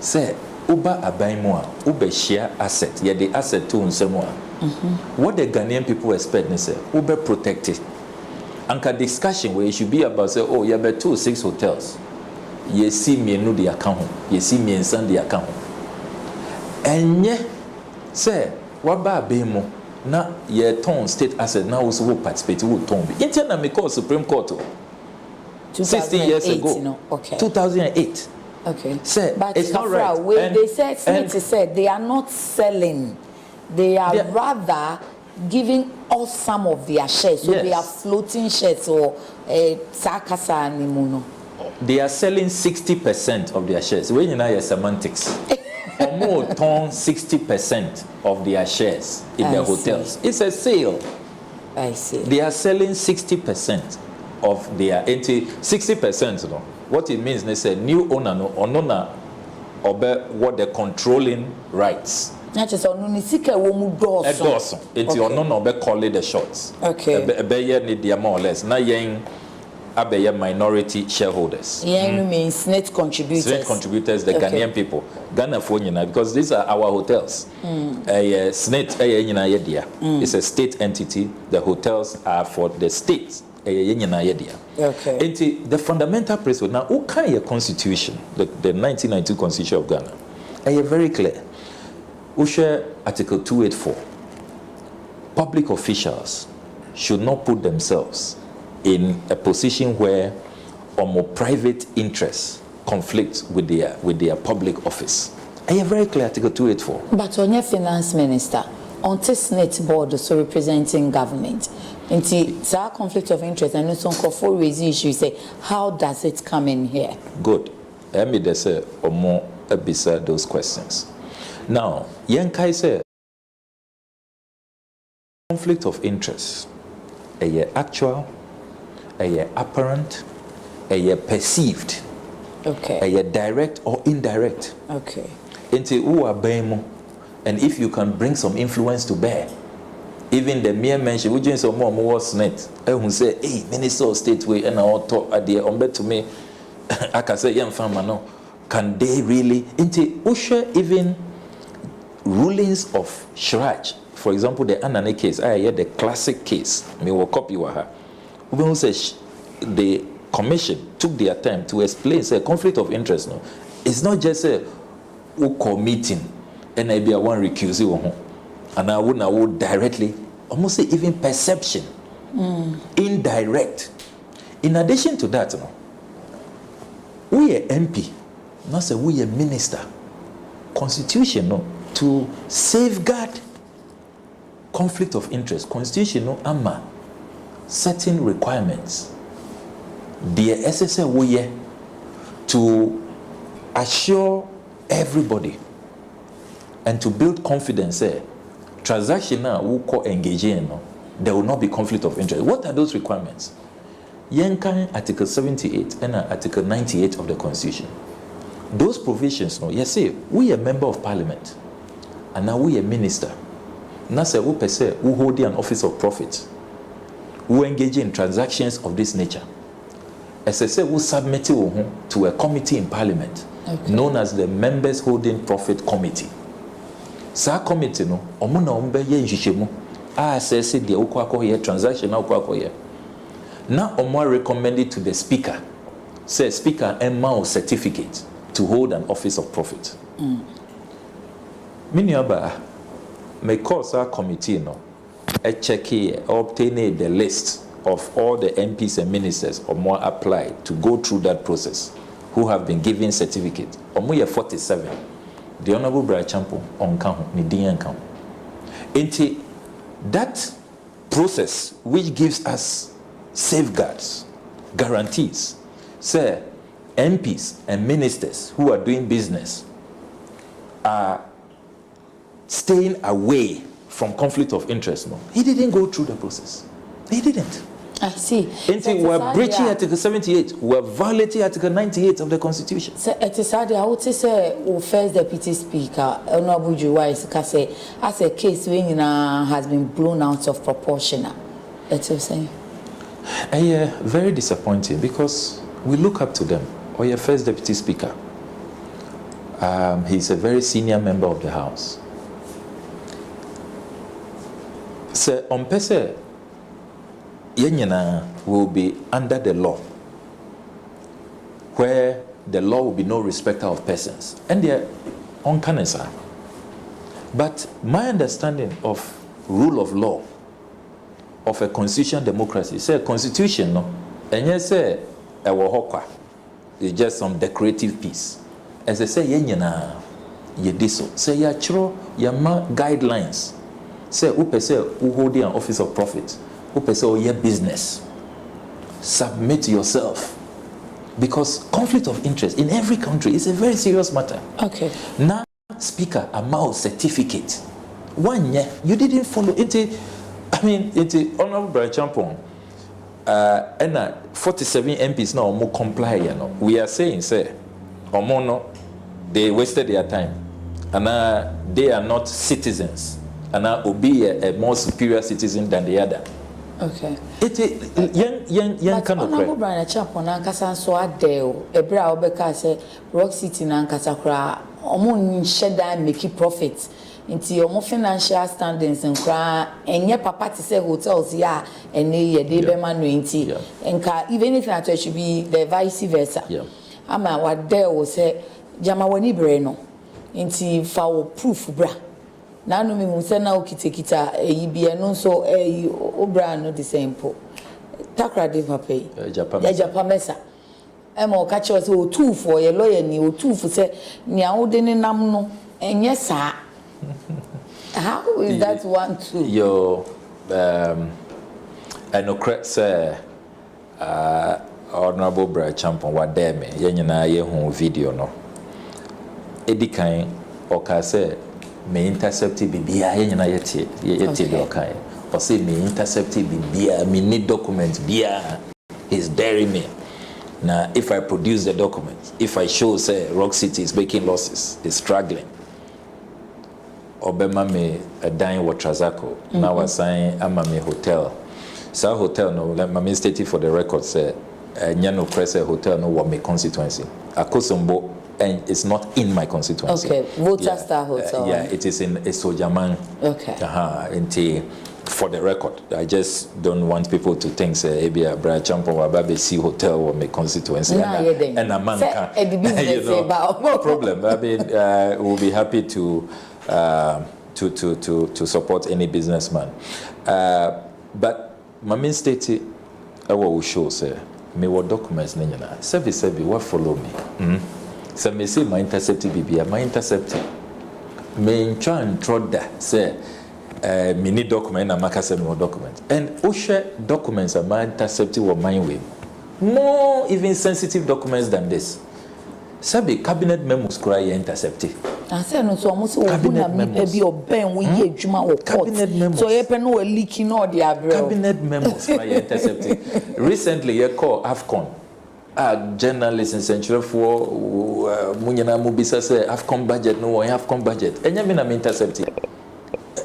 Say Uba abaimua, Uba share asset, the asset to unsemua. What the Ghanaian people expect, they say, Uba protected. Anka discussion where it should be about say, oh, you have 2 6 hotels. You see me no the account, you see me send the account. And ye say, what ba abaimo na ye ton state asset now also will participate will ton be. Intina me call Supreme Court 16 years ago. 2008. Okay. Say, but it's not right. They said, said they are not selling. They are rather giving us some of their shares. So they are floating shares or sakasa nimuno. They are selling 60% of their shares. When you know your semantics, or more turn 60% of their shares in their hotels. It's a sale. I see. They are selling 60% of their 60%. You know, what it means, they say new owner no owner obe what they're controlling rights. Not just on Nisika womu dorsum. It's your non obe call it the shots. Okay. Ebe need their more or less. Na yen abeye minority shareholders. Yen means net contributors. Net contributors, the Ghanaian people. Ghana for because these are our hotels. It's a state entity. The hotels are for the states. Okay. And the fundamental principle now, who can your constitution, the 1992 Constitution of Ghana, are very clear. We share Article 284. Public officials should not put themselves in a position where more private interests conflict with their public office. Are very clear, Article 284. But on your finance minister, on the Senate board, so representing government, it's our conflict of interest and it's on for raise issue. Say, how does it come in here? Good. Let me just say or more beside those questions. Now, Yankai say conflict of interest, actual, apparent, perceived, okay, direct or indirect. Okay. Into who are bemo, and if you can bring some influence to bear. Even the mere mention, which is more was net, who say, hey, Minister of State, way and I'll talk at the to me. I can say, young farmer, no, can they really into usher even rulings of Shraj? For example, the Anane case, I hear the classic case. Me will copy her. Who says the commission took their time to explain say conflict of interest. No, it's not just a meeting and I be a one recuse and I would directly almost say even perception, indirect. In addition to that, no, we are MP, not say we are minister. Constitution, no, to safeguard conflict of interest. Constitution, no, ama certain requirements. The SSA we are to assure everybody and to build confidence. Transaction now will call engaging, no, there will not be conflict of interest. What are those requirements? Yankan Article 78 and Article 98 of the Constitution. Those provisions, no, yes, say we are member of Parliament, and now we are minister. Now say we per se who hold an office of profit, who engage in transactions of this nature. As I say, we submit to a committee in Parliament, known as the Members Holding Profit Committee. Sa committee no, omuna ombe ye njishemu. Assess the ukwako here transaction na ukwako here. Now omo recommended to the speaker. Say speaker emma certificate to hold an office of profit. Miniaba may cause our committee no a check here obtain the list of all the MPs and ministers or more applied to go through that process who have been given certificate. Omo 47. The Honorable Brian Champo on count ni din count. Into that process which gives us safeguards, guarantees, say MPs and ministers who are doing business are staying away from conflict of interest. No, he didn't go through the process. He didn't. I see. We're breaching Article 78. We're violating Article 98 of the Constitution. So it is sad. I would say, first Deputy Speaker, Honorable Juwais, say as a case when has been blown out of proportion. That's what I'm saying. Very disappointing because we look up to them. Or your first Deputy Speaker. He's a very senior member of the House. So on pese yenyana will be under the law, where the law will be no respecter of persons, and they're on cancer. But my understanding of rule of law of a constitutional democracy, say constitution, no, and you say a wahokwa, it's just some decorative piece. As I say, yenyana yediso, say ya chro yama guidelines. Say upe say who hold an office of profit. Upe say your business. Submit yourself. Because conflict of interest in every country is a very serious matter. Okay. Now, speaker, a mouse certificate. 1 year, you didn't follow it. It's Honorable Brian Champon. And 47 MPs now more comply. You know. We are saying, say, Omono, they wasted their time. And they are not citizens. And I will be a more superior citizen than the other. Okay. It's young kind of Honorable Brian Champon, Nankasa so adeo, a brow beka say Rock City Nankasakra, Omon Sheda make profits into your financial standings and cry, and your papa to say hotels, yeah, and ye debema nointy, and even if that should be the vice versa. Yeah. Ama what there was say, Jamawani Breno, into foul proof bra. Nanu mi musena ukitekita ibia no so obra no the same po takra de papai Japamesa emo ka che o two for your lawyer ni o two for say nia wo de ne nam no enye saa. How is that one too? Your Encroachment say Honorable Brian Champon wa there me ye nyina ye hu video no edikan o ka say me intercept bibia yenyina yete the okay or say me intercept bibia me need document bia is burying me now. If I produce the document, if I show say Rock City is making losses, is struggling, obema me a dying Watrazako now assign ama me hotel, so hotel no let me state it for the record say Nyano Press Hotel no my constituency. Akosombo, and it's not in my constituency. Okay, Volta Star Hotel. Yeah, it is in Esojaman. Okay. For the record, I just don't want people to think say Ebia Bra Champo Wababe C Hotel or my constituency and a man no problem. I mean, we'll be happy to support any businessman. But my main state I will show say me what documents nina. Sebi what follow me. So me say my intercept BB, my intercept. Me try and trod that say mini document and makasem no document. And OSHA documents are my intercepted or my way. More even sensitive documents than this. Sabi cabinet memos cry intercepted. I said no so almost cabinet memos. Be oben we ye juma or cabinet memos. So you no leaking all the abro. Cabinet memos cry intercepted. Recently you call AFCON. Journalists in Central for Munyana Mubisa say AFCON budget no AFCON budget. Enya me na intercepted.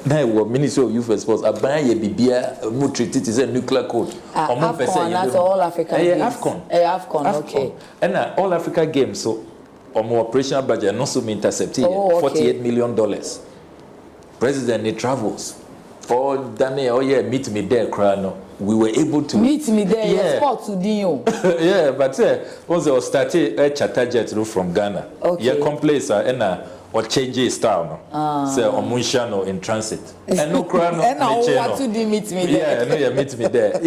Now, Ministry of Youth and Sports, Abaya Bibia, Mutrit, it is a nuclear code. AFCON, that's all African games. AFCON, okay. And all Africa games, so, on more operational budget, not so intercepted, $48 million. President, he travels. For Daniel, meet me there, Krano. We were able to meet me there. Yeah, sport to Dio. Yeah, but once I started a charter jet from Ghana, yeah, complaints or change his style, no. Say Omunshano in transit. And no crown. And I want to meet me there. Yeah, no, you meet me there.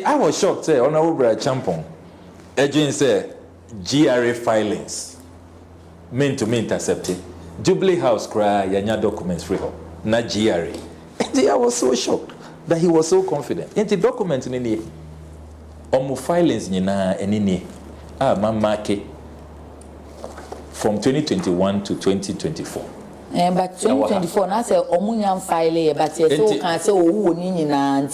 I was shocked. Say, Honorable Champon, agent say GRA filings, meant to me intercepted. Jubilee House cry, yanya documents free, not GRA. I was so shocked that he was so confident. Into documents in any, omu filings nina enini, mamake. From 2021 to 2024. But 2024, I say Omunyam file, but yes, so can say oh ni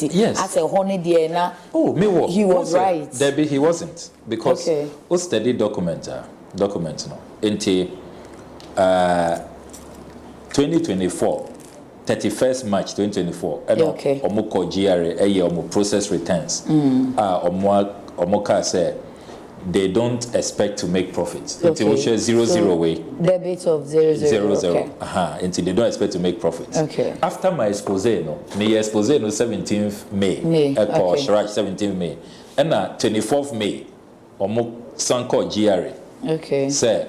yes. I say honey dear na. Oh, me what? He was right. Debbie, he wasn't because we study documents no. Into 2024, 31st March 2024. Okay. Omuko GRA, omu process returns. Omuka say. They don't expect to make profits. Until we share 0 way. Debit of 0. Okay. Until they don't expect to make profits. Okay. After my expose, no 17th May. 17th May. And 24th May, Sanko GRA. Okay. Say,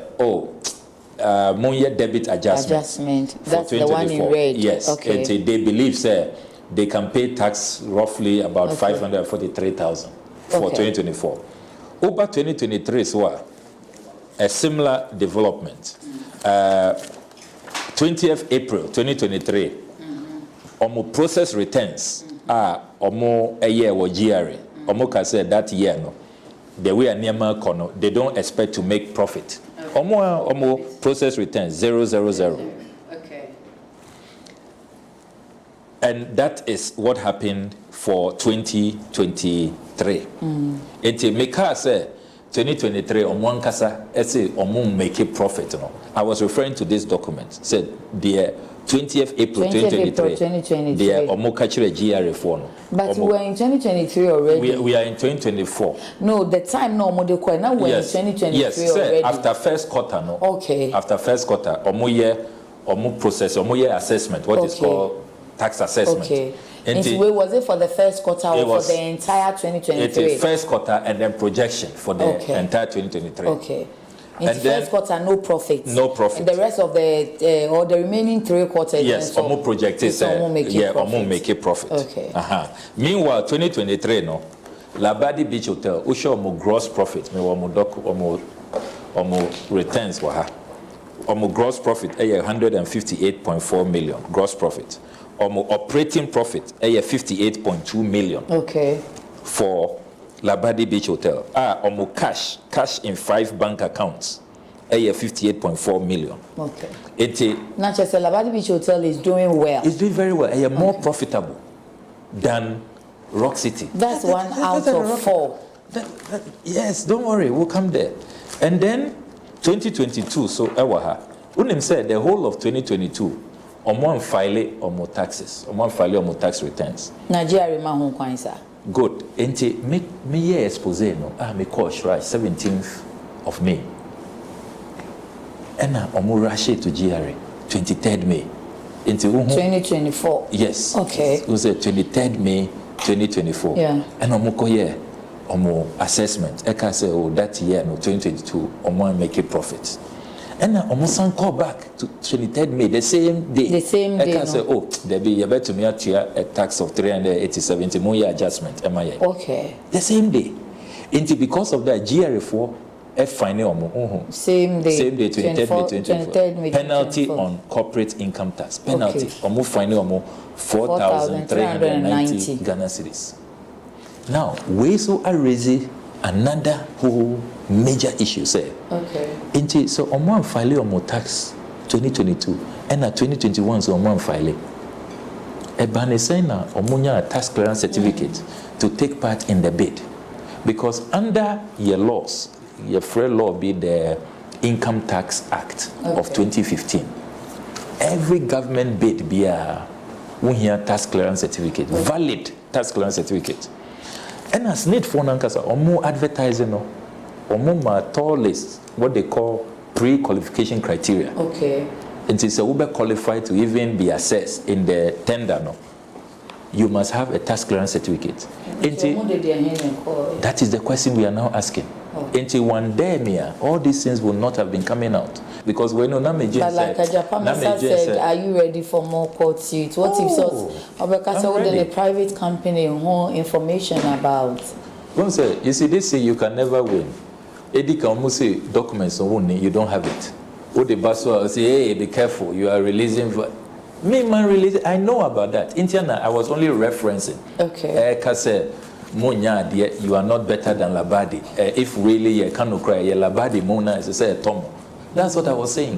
Monye debit adjustment. That's the one in red. Yes. Okay. Until they believe, say, they can pay tax roughly about 543,000 for 2024. Over 2023 is a similar development. 20th April 2023, omo process returns omo a year or GRA. Omo can say that year no, the way a Niyama kono, they don't expect to make profit. Omo process returns 0. Okay. And that is what happened for 2023. It make us say 2023 on one kasa say make a profit. No, I was referring to this document. Said the 20th April 2023. The Omokachire GRA phone. But we were in 2023 already. We are in 2024. No, the time no more the now we're in 2023 already. After first quarter, no. Okay. After first quarter, omo process, assessment, what is called tax assessment. Okay. And was it for the first quarter or for the entire 2023? It's the first quarter and then projection for the entire 2023. Okay. In the first quarter, no profit. No profit. And the rest of the or the remaining 3 quarters. Yes, omo projected. Omo make a profit. Okay. Meanwhile, 2023, no, Labadi Beach Hotel, usho omo gross profit. Me omo returns waha. Omo gross profit 158.4 million gross profit. Operating profit 58.2 million. Okay. For Labadi Beach Hotel. Cash in 5 bank accounts 58.4 million. Okay. Not just Labadi Beach Hotel is doing well. It's doing very well. More profitable than Rock City. That's one out of 4. Yes, don't worry, we'll come there. And then 2022, so Ewaha. Unim said the whole of 2022. Omo file omo taxes. Omo file omo tax returns. Nigeria ma hon kwan sa. Good. Enti me ye expose no. Me course right 17th of May. Ena omu rush to GRA 23rd May. Enti 2024. Yes. Okay. It was 23rd May 2024. Yeah. And omu ko ye omu assessment. Eka say oh that year no 2022 omu make a profit. And omu san call back to 23rd May the same day. The same day. Eka say oh there be you better me at a tax of 387 more year adjustment. Okay. The same day. Into because of that GRA4 fine same day 23rd May penalty on corporate income tax penalty omo fine omo 4,390 Ghana cedis. Now we so are raising another whole major issue say into so omo file omo tax 2022 and 2021 so omo file e ban say na omo nya tax clearance certificate to take part in the bid because under your laws your free law be the Income Tax Act of 2015. Every government bid be a one-year tax clearance certificate, valid tax clearance certificate. And as need for nankasa, omo advertising no, omo ma tall list what they call pre-qualification criteria. Okay. And since you be qualified to even be assessed in the tender no, you must have a tax clearance certificate. That is the question we are now asking. Until one day, all these things will not have been coming out because we know Namejin but like Japan said, are you ready for more court suits? What if so? A private company more information about? You see, this thing you can never win. Eddie can almost say documents you don't have it. What the boss will say, hey, be careful, you are releasing. Me man release. I know about that. Indiana, I was only referencing. Okay. Munya, you are not better than Labadi. If really you cannot cry, Labadi Mona is say Tongu. That's what I was saying.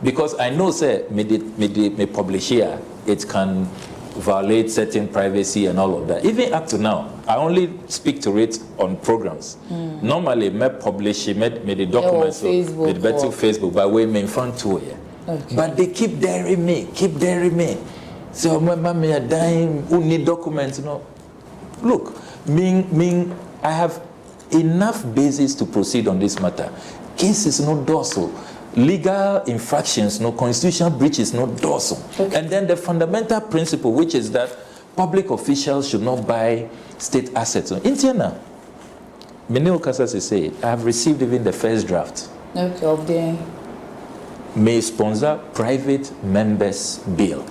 Because I know, say, me publish here, it can violate certain privacy and all of that. Even up to now, I only speak to it on programs. Normally, me publish, me the documents with better Facebook, by way me in front to here. But they keep daring me. So, me a dying, who need documents, you know. Look, I have enough basis to proceed on this matter. Cases no dorsal. Legal infractions, no constitutional breaches, no dorsal. And then the fundamental principle, which is that public officials should not buy state assets. In Tiana, Menil Kasasi say, I have received even the first draft. Of the may sponsor private members bill.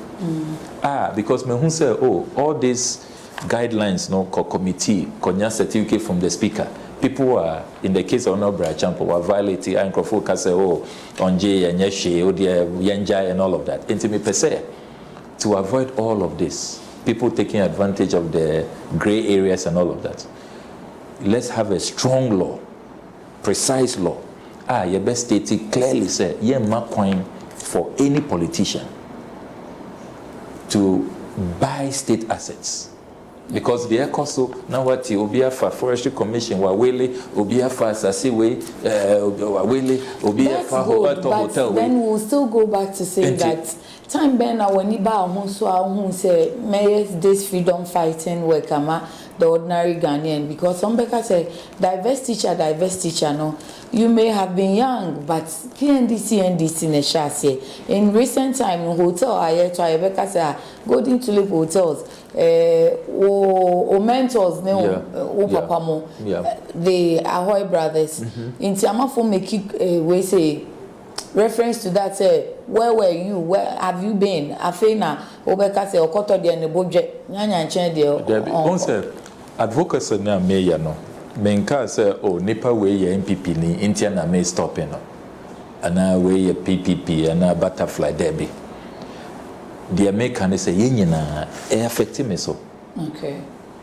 Because me who say, all these guidelines, no committee, konya certificate from the speaker. People are, in the case of Nobra Champo, are violating Encroachment, Onje, and Yeshe, Yenjai, and all of that. Intimi per se, to avoid all of this, people taking advantage of the gray areas and all of that. Let's have a strong law, precise law. Your best stated clearly say, ye mark point for any politician to buy state assets. Because the ECOSO, now what you Obia for Forestry Commission, Wawele, Obia for Sasiwe, Wawele, Obia for Hotel. Then we'll still go back to say that time Ben when Iba who say mayors this freedom fighting work the ordinary Ghanaian because some Becca say diverse teacher no. You may have been young, but NDC Neshase. In recent time, hotel I try Becca say Golden Tulip hotels, mentors Papamo, the Ahoy brothers. In Tiamafo make we say reference to that say where were you? Where have you been? Afena Obeka say Okoto de ne budget nyanya nchen de advocacy na mayor no menka say nipa we ye MPP ni intia na may stopping no ana we ye PPP ana butterfly derby the American say ye nyina e affect me so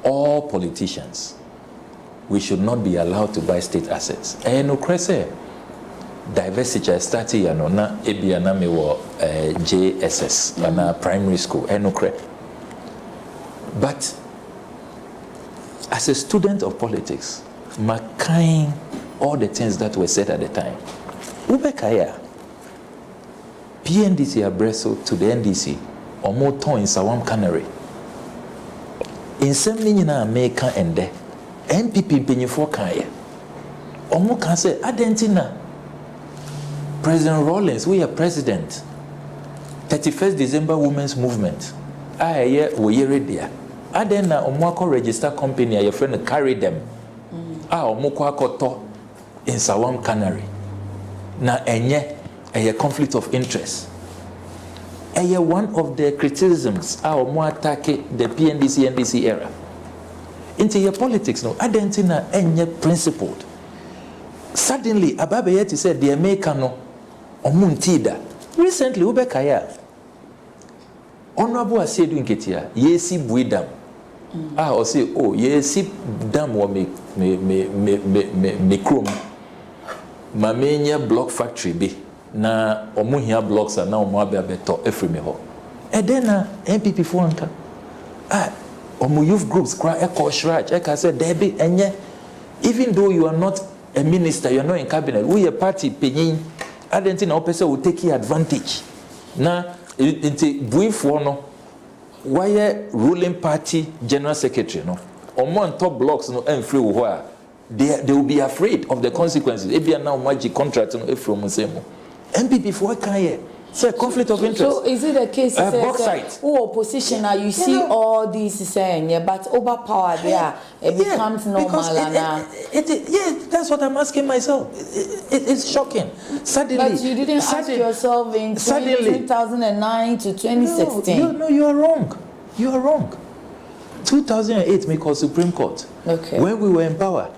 all politicians we should not be allowed to buy state assets no crese diversity starting ya no na ebia na me wo JSS ana primary school no cre but as a student of politics, Makai, all the things that were said at the time. Ubekaya, PNDC abreso to the NDC, or more ton in Sawam Canary. in some nyina America and there MPP penyefo kan ye omo kan say adentina President Rawlings we are president 31st December Women's Movement ye wo yere dia adenna omo akọ register company your friend carry them omo kwa akoto in Sawam Canary na enye a conflict of interest. One of the criticisms omo attack the PNDC NDC era. Into your politics no, adentina enye principled. Suddenly, Ababeyeti said the American no omuntida. Recently, Ubekaya Honorable Asedu Nketia, yesi buidam. Or say, oh, yesi dam wa me chrome. Mamenya block factory be na omuhia blocks na omo abeto efreme ho. And then MPP for anka. Omo youth groups cry echo shraj. Eka said Debbie enye. Even though you are not a minister, you are not in cabinet, we a party penyin adentina opese will take advantage. Na into brief no why ruling party general secretary no omo on top blocks no free where they will be afraid of the consequences. Ebia now magic contract no from same. MPP for can here. Say conflict of interest. So is it a case who opposition are you see all these saying but overpower there it becomes normal and yeah, that's what I'm asking myself. It's shocking. Suddenly, but you didn't ask yourself in 2009 to 2016. No, you are wrong. You are wrong. 2008 me call Supreme Court. Okay. When we were in power,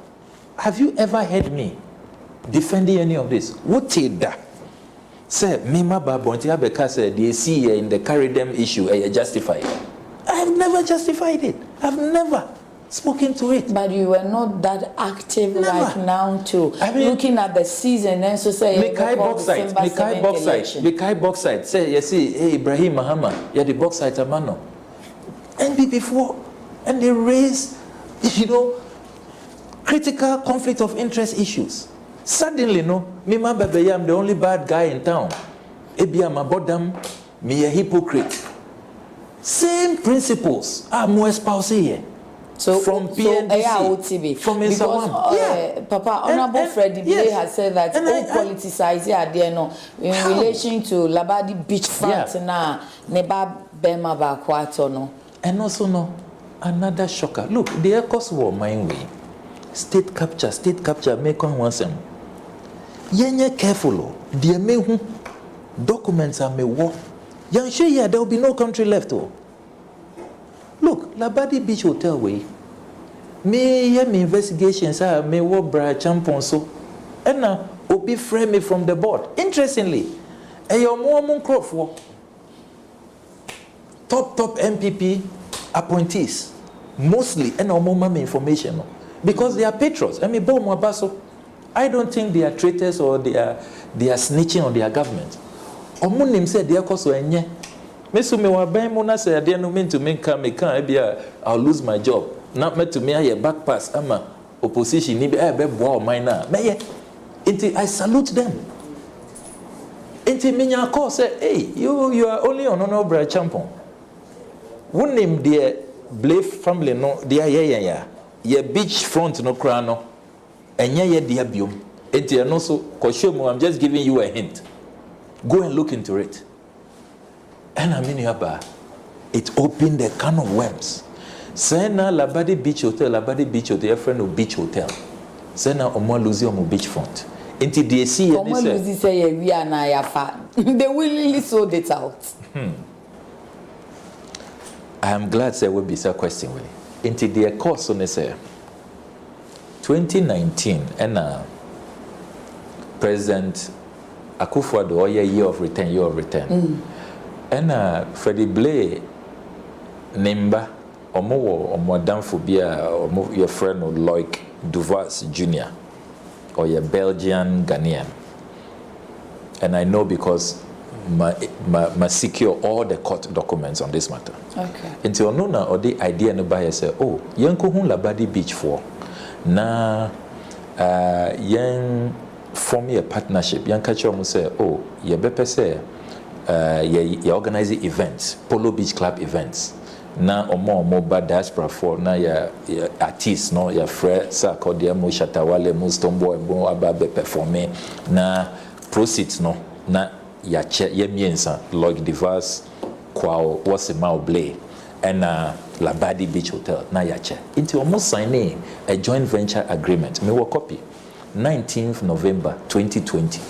have you ever heard me defending any of this? What did that? Say, Mima Babonti Abeka said, the see in the carry them issue, justified. I have never justified it. I've never spoken to it. But you were not that active like now too. I mean, looking at the season and so say, Mekai Bauxite, say, you see, hey, Ibrahim Mahama, yeah, the Bauxite Amano. And before, and they raise, critical conflict of interest issues. Suddenly, no, Mima Bebe, I'm the only bad guy in town. Ebi I'm a bodam, me a hypocrite. Same principles are more espoused here. So from PNDC, from because Papa Honorable Freddie Blay has said that all politicize there no in relation to Labadi beachfront na neba Bema Bakwato no. And also no another shocker. Look, the ECOS war mine way. State capture make on one sem. Yenye careful, dear me who documents are me war. Young sure there will be no country left. Oh. Look, Labadi Beach Hotel way. Me investigations are me war bra champon so. And now Obi frame me from the board. Interestingly, a your more crop for top MPP appointees. Mostly and more information. Because they are patrons. I mean, I don't think they are traitors or they are snitching on their government. Omunim said they are cause enye. Mesu me wa ben mona say they no mean to make I'll lose my job. Not meant to me a back pass ama opposition ni be boa mine na. Me I salute them. Inti minya call say, hey, you are only on honorable champon. One name the Blake family no they are ye beach front no crano enye ye dia biom enti no so kwashomu. I'm just giving you a hint. Go and look into it. And I mean it opened the can of worms. Say na Labadi Beach Hotel your friend of Beach Hotel. Say na omo lose omo beach front. Enti they see omo lose say we are na ya fa. They willingly sold it out. I am glad say we be a question with. Into their course on this 2019 and President Akufo-Addo year of return. And Freddie Blay Nimba omo danfobia your friend Loic Duvas Jr. or your Belgian Ghanaian. And I know because my secure all the court documents on this matter. Okay. Until no or the idea no buyer say, oh, yanko hun Labadi Beach for na yan form a partnership. Yan catch you say, oh, ye bepe say ye organize events, Polo Beach Club events. na omo ba diaspora for na ya artist no ya frɛ sa akɔdeɛ mo Shatawale mo Stoneboy mo aba be performing na proceeds no na ya che ye miensa Lloyd Device kwao wase ma oblay and Labadi Beach Hotel na ya che into almost signing a joint venture agreement me wo copy 19th November 2020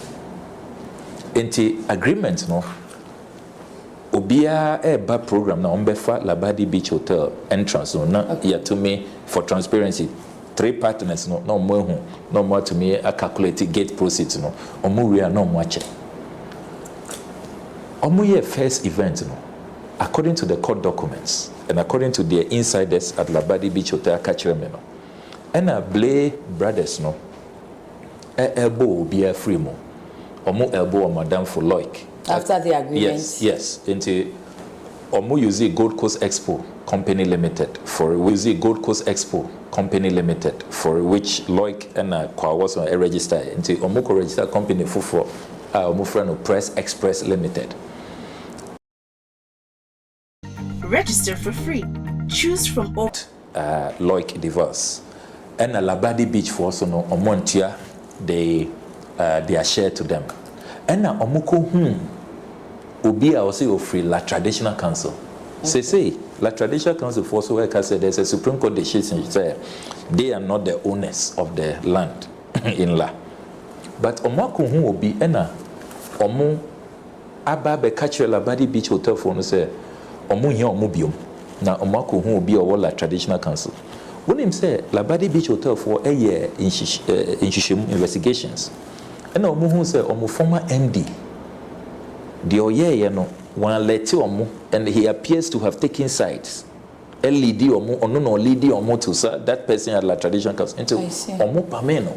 into agreement no obia eba program na ombefa Labadi Beach Hotel entrance no na ya to me for transparency 3 partners no na mo hu no mo to me a calculate gate proceeds no omo we no mo ache omo ye first event no according to the court documents and according to the insiders at Labadi Beach Hotel Cathedral no and Blay brothers no elbow obia free mo omo elbow madam for like after the agreement. Yes. Into Omo use Gold Coast Expo Company Limited for Gold Coast Expo Company Limited for which Loic and was a register into Omo register company for Omo friend Press Express Limited. Register for free. Choose from all. Loic Divorce and Labadi Beach for also no Omontia they are shared to them. And Omuko Obi also free La Traditional Council. Say La Traditional Council for so like I said there's a Supreme Court decision say they are not the owners of the land in La. But Omako Obi ena Omu Aba be Cathedral Labadi Beach Hotel for no say Omu here Omubium. Na Omako Obi or La Traditional Council. When him say Labadi Beach Hotel for a year in investigations. And omo hu say omo former MD the oye no one let omo and he appears to have taken sides lead omo ono no lead omo to that person at La Tradition Council into omo pameno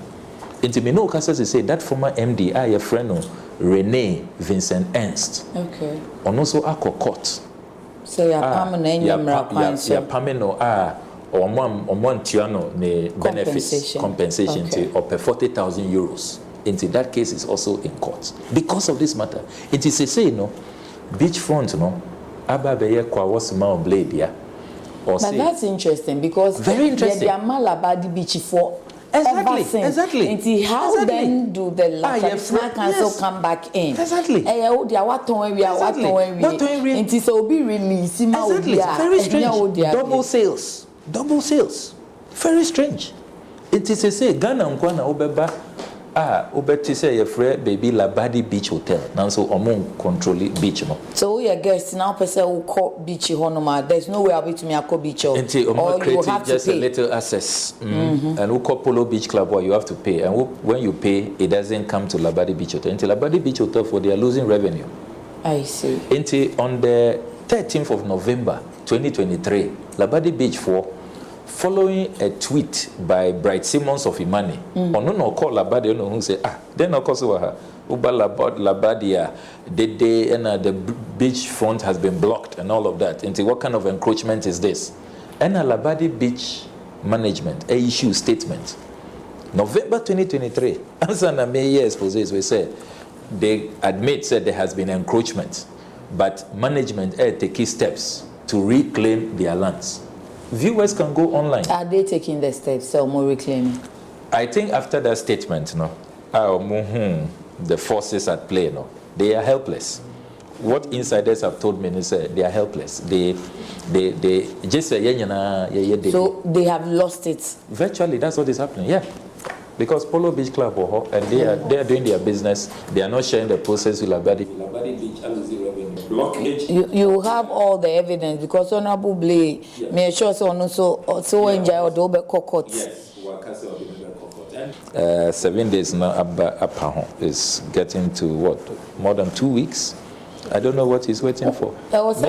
into me no case say that former MD a friend no Rene Vincent Ernst okay ono so akokot say ya pameno ya pameno omo antiano ne benefits compensation to up 40,000 euros. Into that case is also in court because of this matter. It is a say no beachfront no ababeye kwa was ma blade ya. But that's interesting because very interesting. The Labadi Beach for exactly. Into how then do the La Traditional Council come back in? Exactly. What Into so be released. Exactly. Very strange. Double sales. Very strange. It is a say Ghana nkwana obeba obeti say your friend baby Labadi Beach Hotel. Now so omo control beach no. So your guests now person who call beach honoma. There's no way I'll be to me a call beach or you have just to pay. A little access. And who call Polo Beach Club where you have to pay. And when you pay, it doesn't come to Labadi Beach Hotel. Until Labadi Beach Hotel for they are losing revenue. I see. Until on the 13th of November 2023, Labadi Beach for following a tweet by Bright Simmons of Imani, no call Labadi no who say then of course Uba Labadia they and the beach front has been blocked and all of that. Into what kind of encroachment is this? And Labadi Beach management a issue statement November 2023 answer na mayor exposes we say they said there has been encroachment but management taking steps to reclaim their lands. Viewers can go online. Are they taking the steps or more reclaiming? I think after that statement, the forces at play, they are helpless. What insiders have told me is they are helpless. They just say, so they have lost it. Virtually, that's what is happening. Yeah. Because Polo Beach Club and they are doing their business. They are not sharing the process with Labadi Beach blockage. You have all the evidence because Honorable Blay may sure so enjoy or do court. Yes, 7 days now is getting to what? More than 2 weeks. I don't know what he's waiting for. I was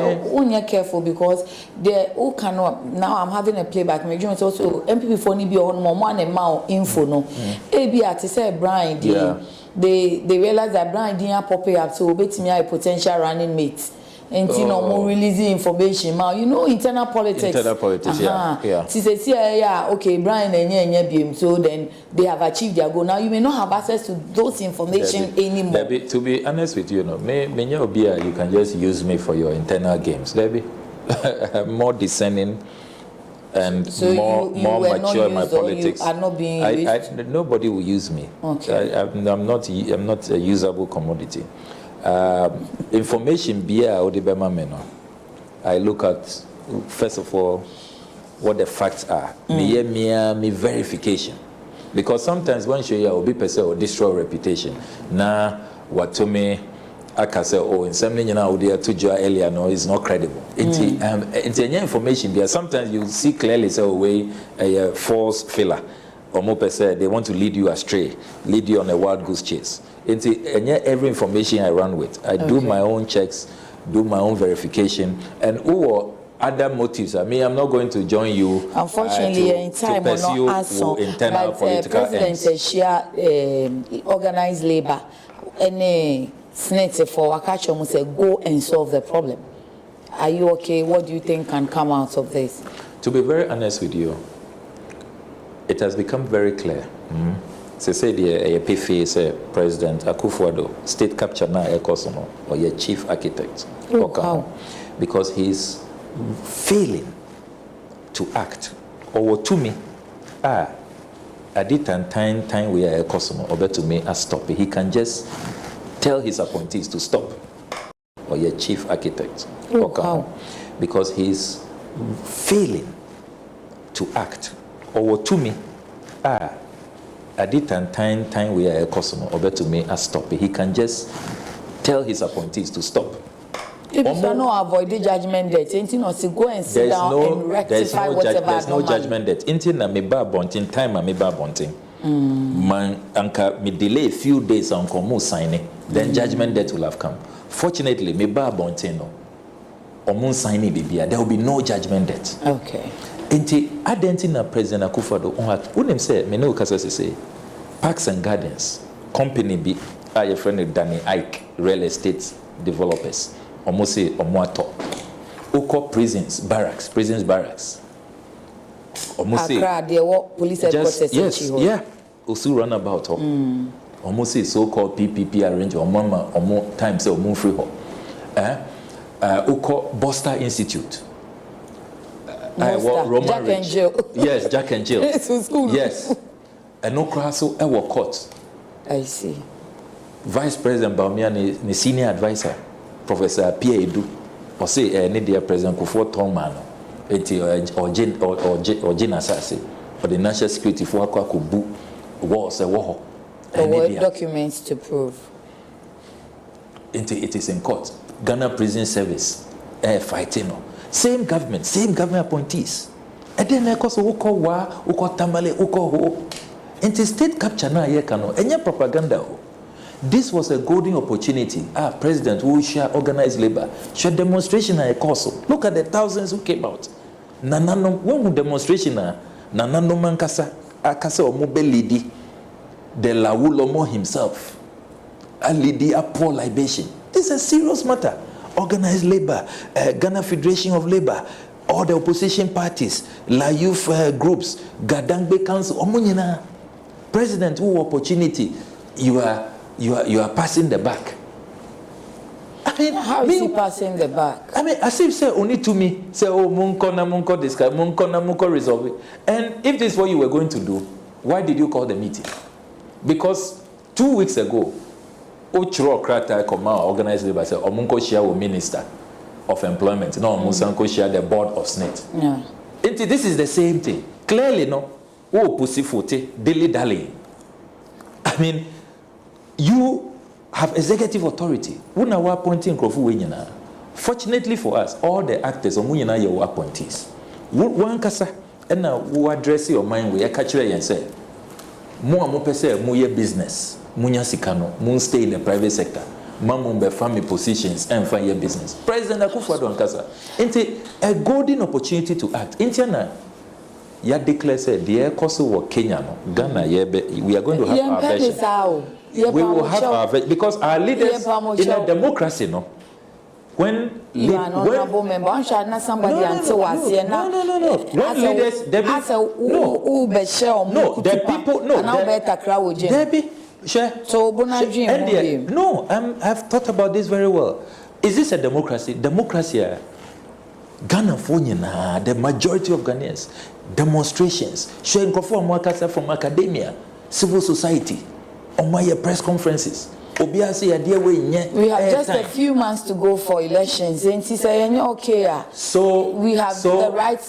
careful because the who cannot now I'm having a playback. My dream is also MPP for Nibi on one and more info no. AB at say Brian they realize that Brian didn't pop up so bet me a potential running mate. And you know more releasing information now internal politics yeah okay Brian and so then they have achieved their goal. Now you may not have access to those information anymore. Debbie, to be honest with you me you can just use me for your internal games Debbie more discerning and so more mature in my politics. You are not being used? Nobody will use me. Okay. I'm not a usable commodity. Information I look at, first of all, what the facts are. Me verification. Because sometimes when you will be person or destroy reputation. Now what to me I can say, oh, in some now they to you earlier, no, it's not credible. It's any information there. Sometimes you see clearly say away a false filler. Or more per se, they want to lead you astray, lead you on a wild goose chase. Every information I run with, I do my own checks, do my own verification, and other motives. I mean, I'm not going to join you. Unfortunately, in time to pursue internal political ends. President organized labor, any Senate for Wakacho must say go and solve the problem. Are you okay? What do you think can come out of this? To be very honest with you, it has become very clear. So say the PFA say President Akufo-Addo state capture now or your chief architect. How? Because he's failing to act. Or to me, I did time we are a customer or better to me a stop. He can just tell his appointees to stop. Or your chief architect. How? Because he's failing to act. Or to me, I did time we are a customer or better to me a stop. He can just tell his appointees to stop. If you no avoid the judgment debt, go and sit down and rectify whatever. There's no judgment debt. Intina me ba bonting time me ba bonting. Man anka me delay a few days on komu signing, then judgment debt will have come. Fortunately, me ba bonting no. Omun signing bibia, there will be no judgment debt. Okay. Inti adentina President Akufo-Addo unem say me no kasa say Parks and Gardens company be your friend Danny Ike real estate developers. Almost say Omoato. Oko prisons barracks. Almost say Accra, there were police headquarters. Yes, yeah. Also run about. Almost say so-called PPP arrange or time say or free ho. Oko Buster Institute. Jack and Jill. Yes, Jack and Jill. School. Yes. And no crasso ever court. I see. Vice President Baumia ni senior advisor. Professor Pierre Edu, or say, need the President Kufuor Tongu, or JNS, or the national security for Akubu was a war. Documents to prove. It is in court. Ghana Prison Service, fighting. Same government appointees. And then, of course, Uko Tamale, Uko Ho. Into state capture now, and propaganda. This was a golden opportunity. President, who shall organize labor, shall demonstration at a course. Look at the thousands who came out. Nanano, when demonstration Nanano Mankasa, Akasa or Mobe Lady, the Lawulomo himself, a lady, a poor libation. This is a serious matter. Organized labor, Ghana Federation of Labor, all the opposition parties, La Youth groups, Gadangbe Council, Omunina. President, who opportunity, you are passing the back. I mean, how is he passing the back? I mean, as if say only to me, say, oh, Munko this guy, Munko resolve it. And if this is what you were going to do, why did you call the meeting? Because 2 weeks ago, Ochro Krata Koma organized labor said, Omunko share with Minister of Employment, no, Musanko share the board of SNET. Yeah. This is the same thing. Clearly, no, oh, pussyfooty, dilly-dally. I mean, you have executive authority. Una wa appointing Nkrofo wenyina. Fortunately for us, all the actors omunyina ye wa appointees. One kasa na wo address your mind we catch and say, mo amopese mo ye business, munya sika no, mo stay in the private sector. Mamu be family positions and find your business. President Akufo-Addo ankasa. Inti a golden opportunity to act. Inti na ya declare say the course of Kenya no, Ghana we are going to have our version. We will have our because our leaders in a democracy, no. When you are an honorable member, I'm sure not somebody until was here now. No. When leaders, the people, no. Now better crowd, Debbie, share. So, no, I've thought about this very well. Is this a democracy? Democracy, Ghana for the majority of Ghanaians, demonstrations, showing from academia, civil society, on my press conferences. We have just a few months to go for elections, and she said, okay, so we have the right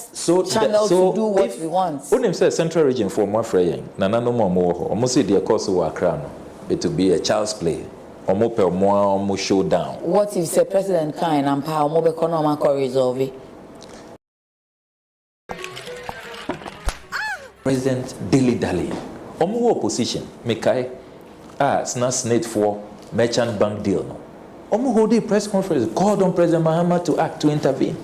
channel to do what we want. When say Central Region for more fraying, Nana no more, almost say the course of crown, it to be a child's play, or more showdown. What if the president can and power more economic resolve it? President dilly-dally. Omo opposition, Mekai, snake for merchant bank deal. No. Omo hold a press conference, called on President Mahama to act, to intervene.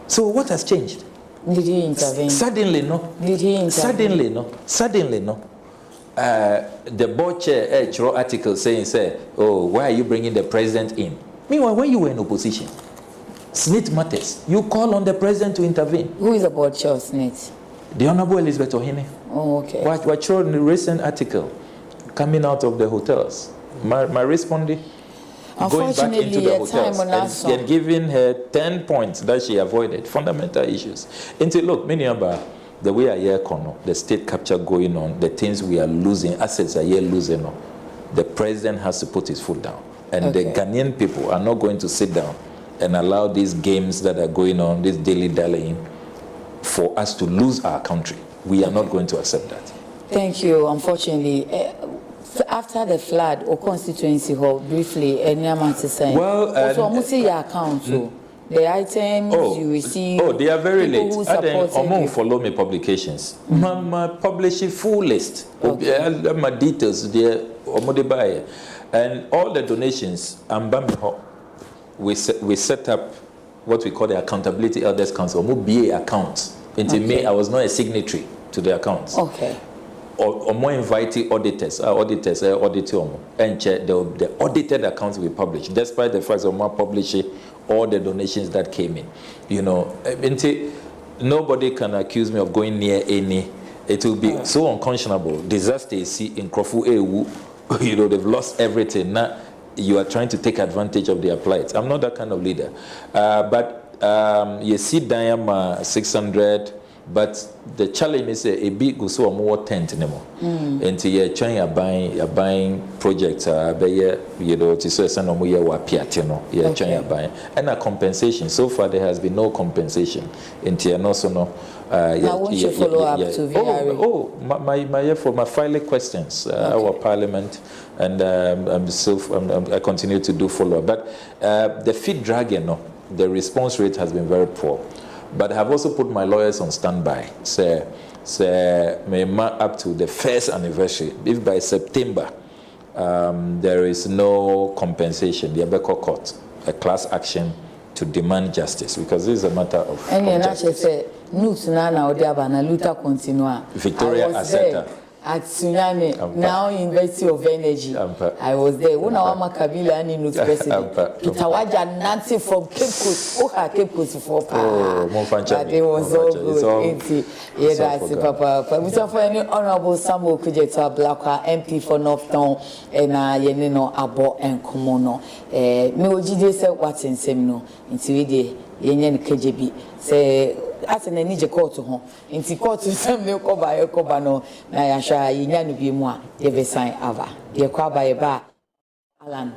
So what has changed? Did he intervene? Suddenly, no. Did he intervene? Suddenly, no. Suddenly, no. The board chair wrote article saying, oh, why are you bringing the president in? Meanwhile, when you were in opposition, SNIT matters. You call on the president to intervene. Who is the board chair of SNIT? The Honorable Elizabeth Ohene. Oh, okay. What showed in the recent article coming out of the hotels. My responding, going back into the hotels and giving her 10 points that she avoided, fundamental issues. And say, look, many about the way I hear the state capture going on, the things we are losing, assets are here losing on. The president has to put his foot down. And the Ghanaian people are not going to sit down and allow these games that are going on, this dilly-dallying, for us to lose our country. We are not going to accept that. Thank you. Unfortunately, after the flood or constituency hall, briefly, any amount to say. Well, also, I'm see your account too. The items you receive. Oh, they are very late. I'm follow my publications. My publish a full list. My details there. And all the donations. We set up what we call the Accountability Elders Council, BA accounts. Until May, I was not a signatory to the accounts. Okay. Or more inviting auditors, auditor, and check the audited accounts we publish, despite the fact of more publishing all the donations that came in. You know, nobody can accuse me of going near any. It will be so unconscionable. Disaster is in Krofu EU, you know, they've lost everything. Now you are trying to take advantage of their plight. I'm not that kind of leader. But you see Diam 600, but the challenge is a big go so more tent anymore. And you're trying you're buying projects, you know, to say some more year piatino, you're trying buying. And a compensation. So far there has been no compensation. And you're also no now won't you follow up to VRE? For my filing questions, our Parliament, and I continue to do follow up. But the feed dragon, the response rate has been very poor. But I have also put my lawyers on standby. Say, up to the first anniversary, if by September there is no compensation, the Ablakwa court, a class action to demand justice, because this is a matter of justice. Victoria Aseta. At Tsunami, now University of Energy. I was there. When I was Kabila and Nut President, Pitawaja Nancy from Cape Coast, Cape Coast for but it was all good. Yeah, that's it, Papa. But we for any honorable Samuel Okudzeto Ablakwa, MP for North Town, and Yenino Abo and Komono. Me ojide say what's in Semino, into the Yenyan KJB. Say, as an energy court to home, into court to some new Kobano, Nayasha, Yan be moi, the sign Ava, the Kwaba Eba, Alan.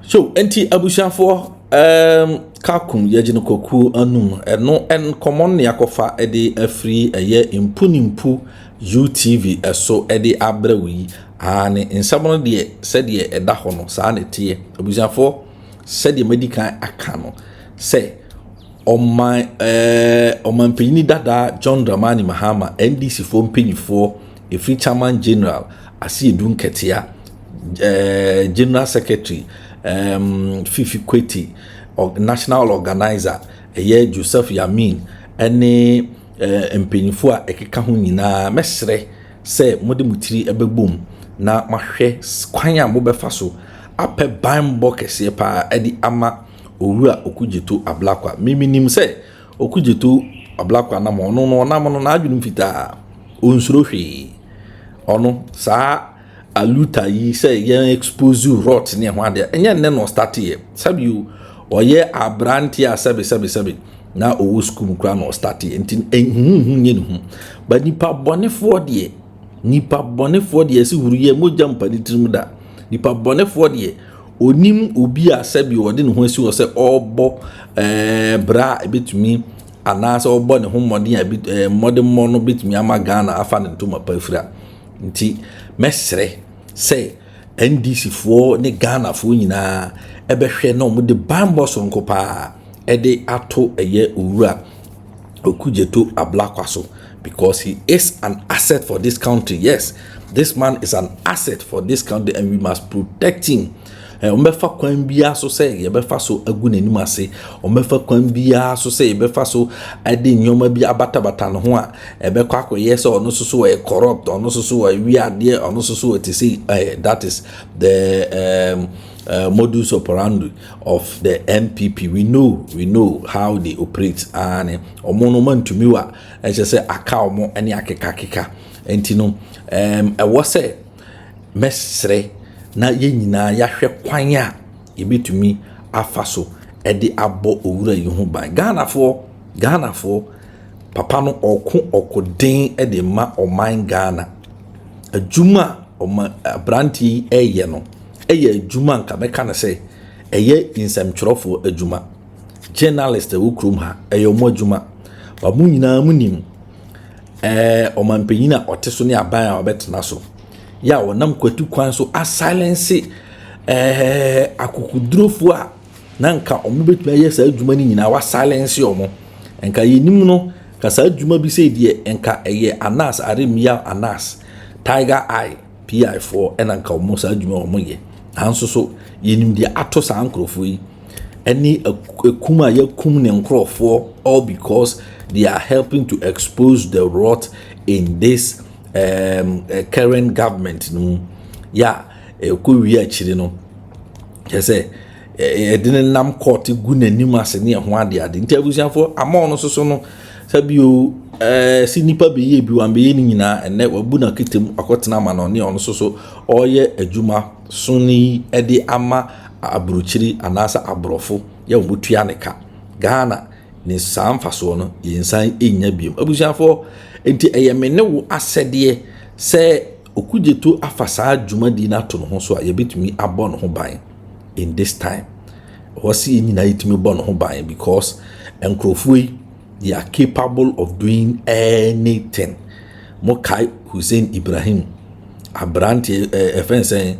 So, enti abusafo kakum yagino koku anum eno en common yakofa ede afri eye impunimpu UTV eso ede abrawi ane insabono de sede eda ho no sa ne tie abusafo sede medical aka no se oman pini dada John Dramani Mahama NDC fo mpanyifo efri chairman general asi edun ketia general secretary Fifi Kweti national organizer Joseph Yamin ene mpanyifo a ekeka ho nyina mesre se mode mutiri ebebom na mahwe kwan a mo befa so ape bambo kese pa edi ama owura Okudzeto Ablakwa miminim se Okudzeto Ablakwa na mo no na adwunu fita onsuro hwe ono sa aluta yi say yen expose rot ne ho ade enye ne no start here sabi you oye abranti a sebe na owo school kra no start enti nye ne hu ba nipa bonefo de si huruye mogya mpani tirim da nipa bonefo de onim obi a sebe ode ne ho asi wo se obo bra ebetumi anase obo ne ho modern a modern no betumi ama Ghana afa ne ntoma pafira nti mesre say NDC fo ne Ghana fo nyina ebehwe na omo de bambo so nkopa ede ato eye owura Okudzeto Ablakwa so because he is an asset for this country. Yes, this man is an asset for this country and we must protect him. Omefa kwan bia so say ye befa so agu nanim ase omefa kwan bia so say ye befa so ade nyoma bi abata no ho a ebekwa akoye so ono so e corrupt ono so we ade ono so to say that is the modus operandi of the MPP. We know how they operate and omono man to me wa I just say aka omo ene akeka enti no e wo say mesre na ye nyina ya hwe kwan a ebetumi afa so ede abo owura yi ho ban Ghana fo papa no okoden ede ma oman Ghana adwuma branti eye no eye adwuma nka meka na say eye insamtwerofo adwuma journalist wo krom ha eye omo adwuma ba mu nyina munim omanpenyina oteso ne aban a obetena so ya wonam kwatu kwan so a silence akukudrofo a nanka omo betuma ye sa adwuma ni nyina wa silence omo enka yenim no ka sa adwuma bi se die enka eye anas aremia anas tiger eye pi4 enanka omo sa adwuma omo ye anso so yenim die ato sa ankrofo yi eni ekuma yakum ne nkrofo all because they are helping to expose the rot in this current government no ya ko wi akire no say edin nam court gu nanim ase ne ho ade nti abusiafo ama no so no sabio si nipa be ye bi wan be ye nyina ene wabu na kitem akotena ma no ne ono so oye adwuma suni ede ama abruchiri anasa abrofo ya obutua ne ka Ghana ni samfa so no yensan enya biem abusiafo enti eyemene wo asede se Okudzeto afasa adwuma di na to no ho so a yebetumi abɔ no ho ban in this time wasi nyina yitumi bɔ no ho ban because enkrofui they are capable of doing anything. Mokai Hussein Ibrahim abranti efense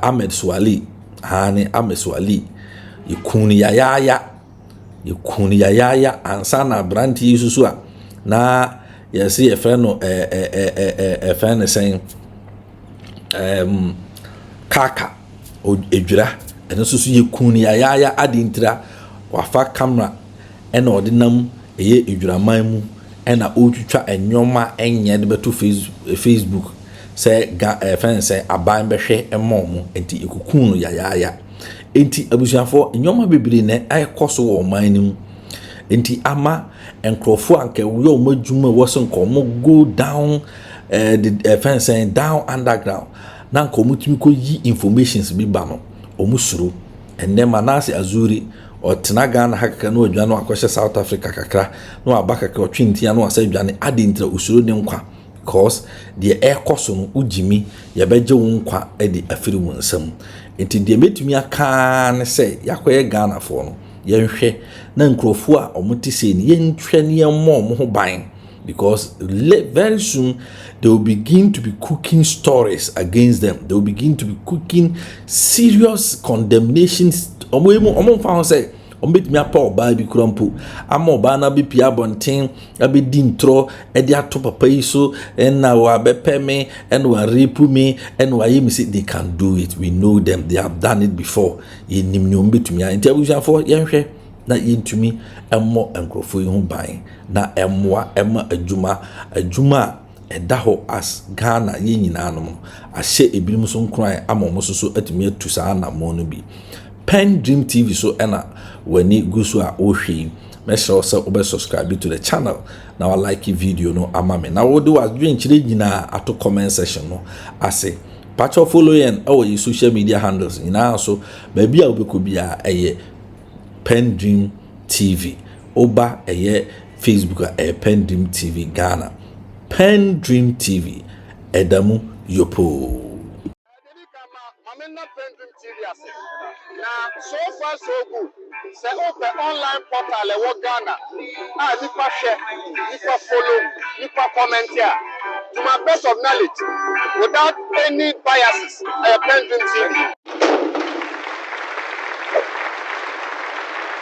Ahmed Swali hani Ahmed Swali yikuni yaya ansana abranti yususu a na yesi efeno efene sen kaka edwira eno susu yikuni yaya adintira wafa camera ena odinam eye edwiraman mu ena otwitwa enyoma enye de beto Facebook say efense aban behwe emom enti ekukunu yaya enti abusuafo enyoma bebiri ne ayekoso wo man nim enti ama enkrofo anke wo madwuma wo so nkomo go down the fence down underground na nkomo timi ko yi informations bi ba no omusuro enne manase azuri otena Ghana hakaka no adwa no akwhye South Africa kakra no abaka ka otwintia no asa adwane adintra usuro ne nkwa because the ekoso no ugimi ye beje wo nkwa edi afiri wo nsam enti de metumi aka ne se yakoye Ghana fo no yenhwe na nkrofo a omutise ni yenhwe ne yemmo ho ban because very soon they will begin to be cooking stories against them. They will begin to be cooking serious condemnations. Omo fa say ombetimi apa oba bi kurampo ama oba na be pia bonten abi dintro e de ato papa yi so na wa bepeme and wa rape me and wa yemi say they can do it. We know them, they have done it before. Yenim ni ombetimi a ntia for yenhwe na yentumi emmo enkrofo yi ho ban na emmoa emma adwuma edaho as Ghana ye nyina no ahye ebinim so nkran ama so atumi atu saa na mo no bi PENDREAM TV so ena wani gusu a ohwe make sure say obe subscribe to the channel na like video no ama me na wo do adwen kire nyina ato comment section no ase patch follow yen our social media handles nyina so ba bia obekobia eye PENDREAM TV. Oba eye Facebook a PENDREAM TV Ghana. PENDREAM TV. Edamu yopo. Now, so far so good. Say open online portal e wo Ghana. Nipa share, nipa follow, nipa comment here. To my best of knowledge, without any biases, PENDREAM TV.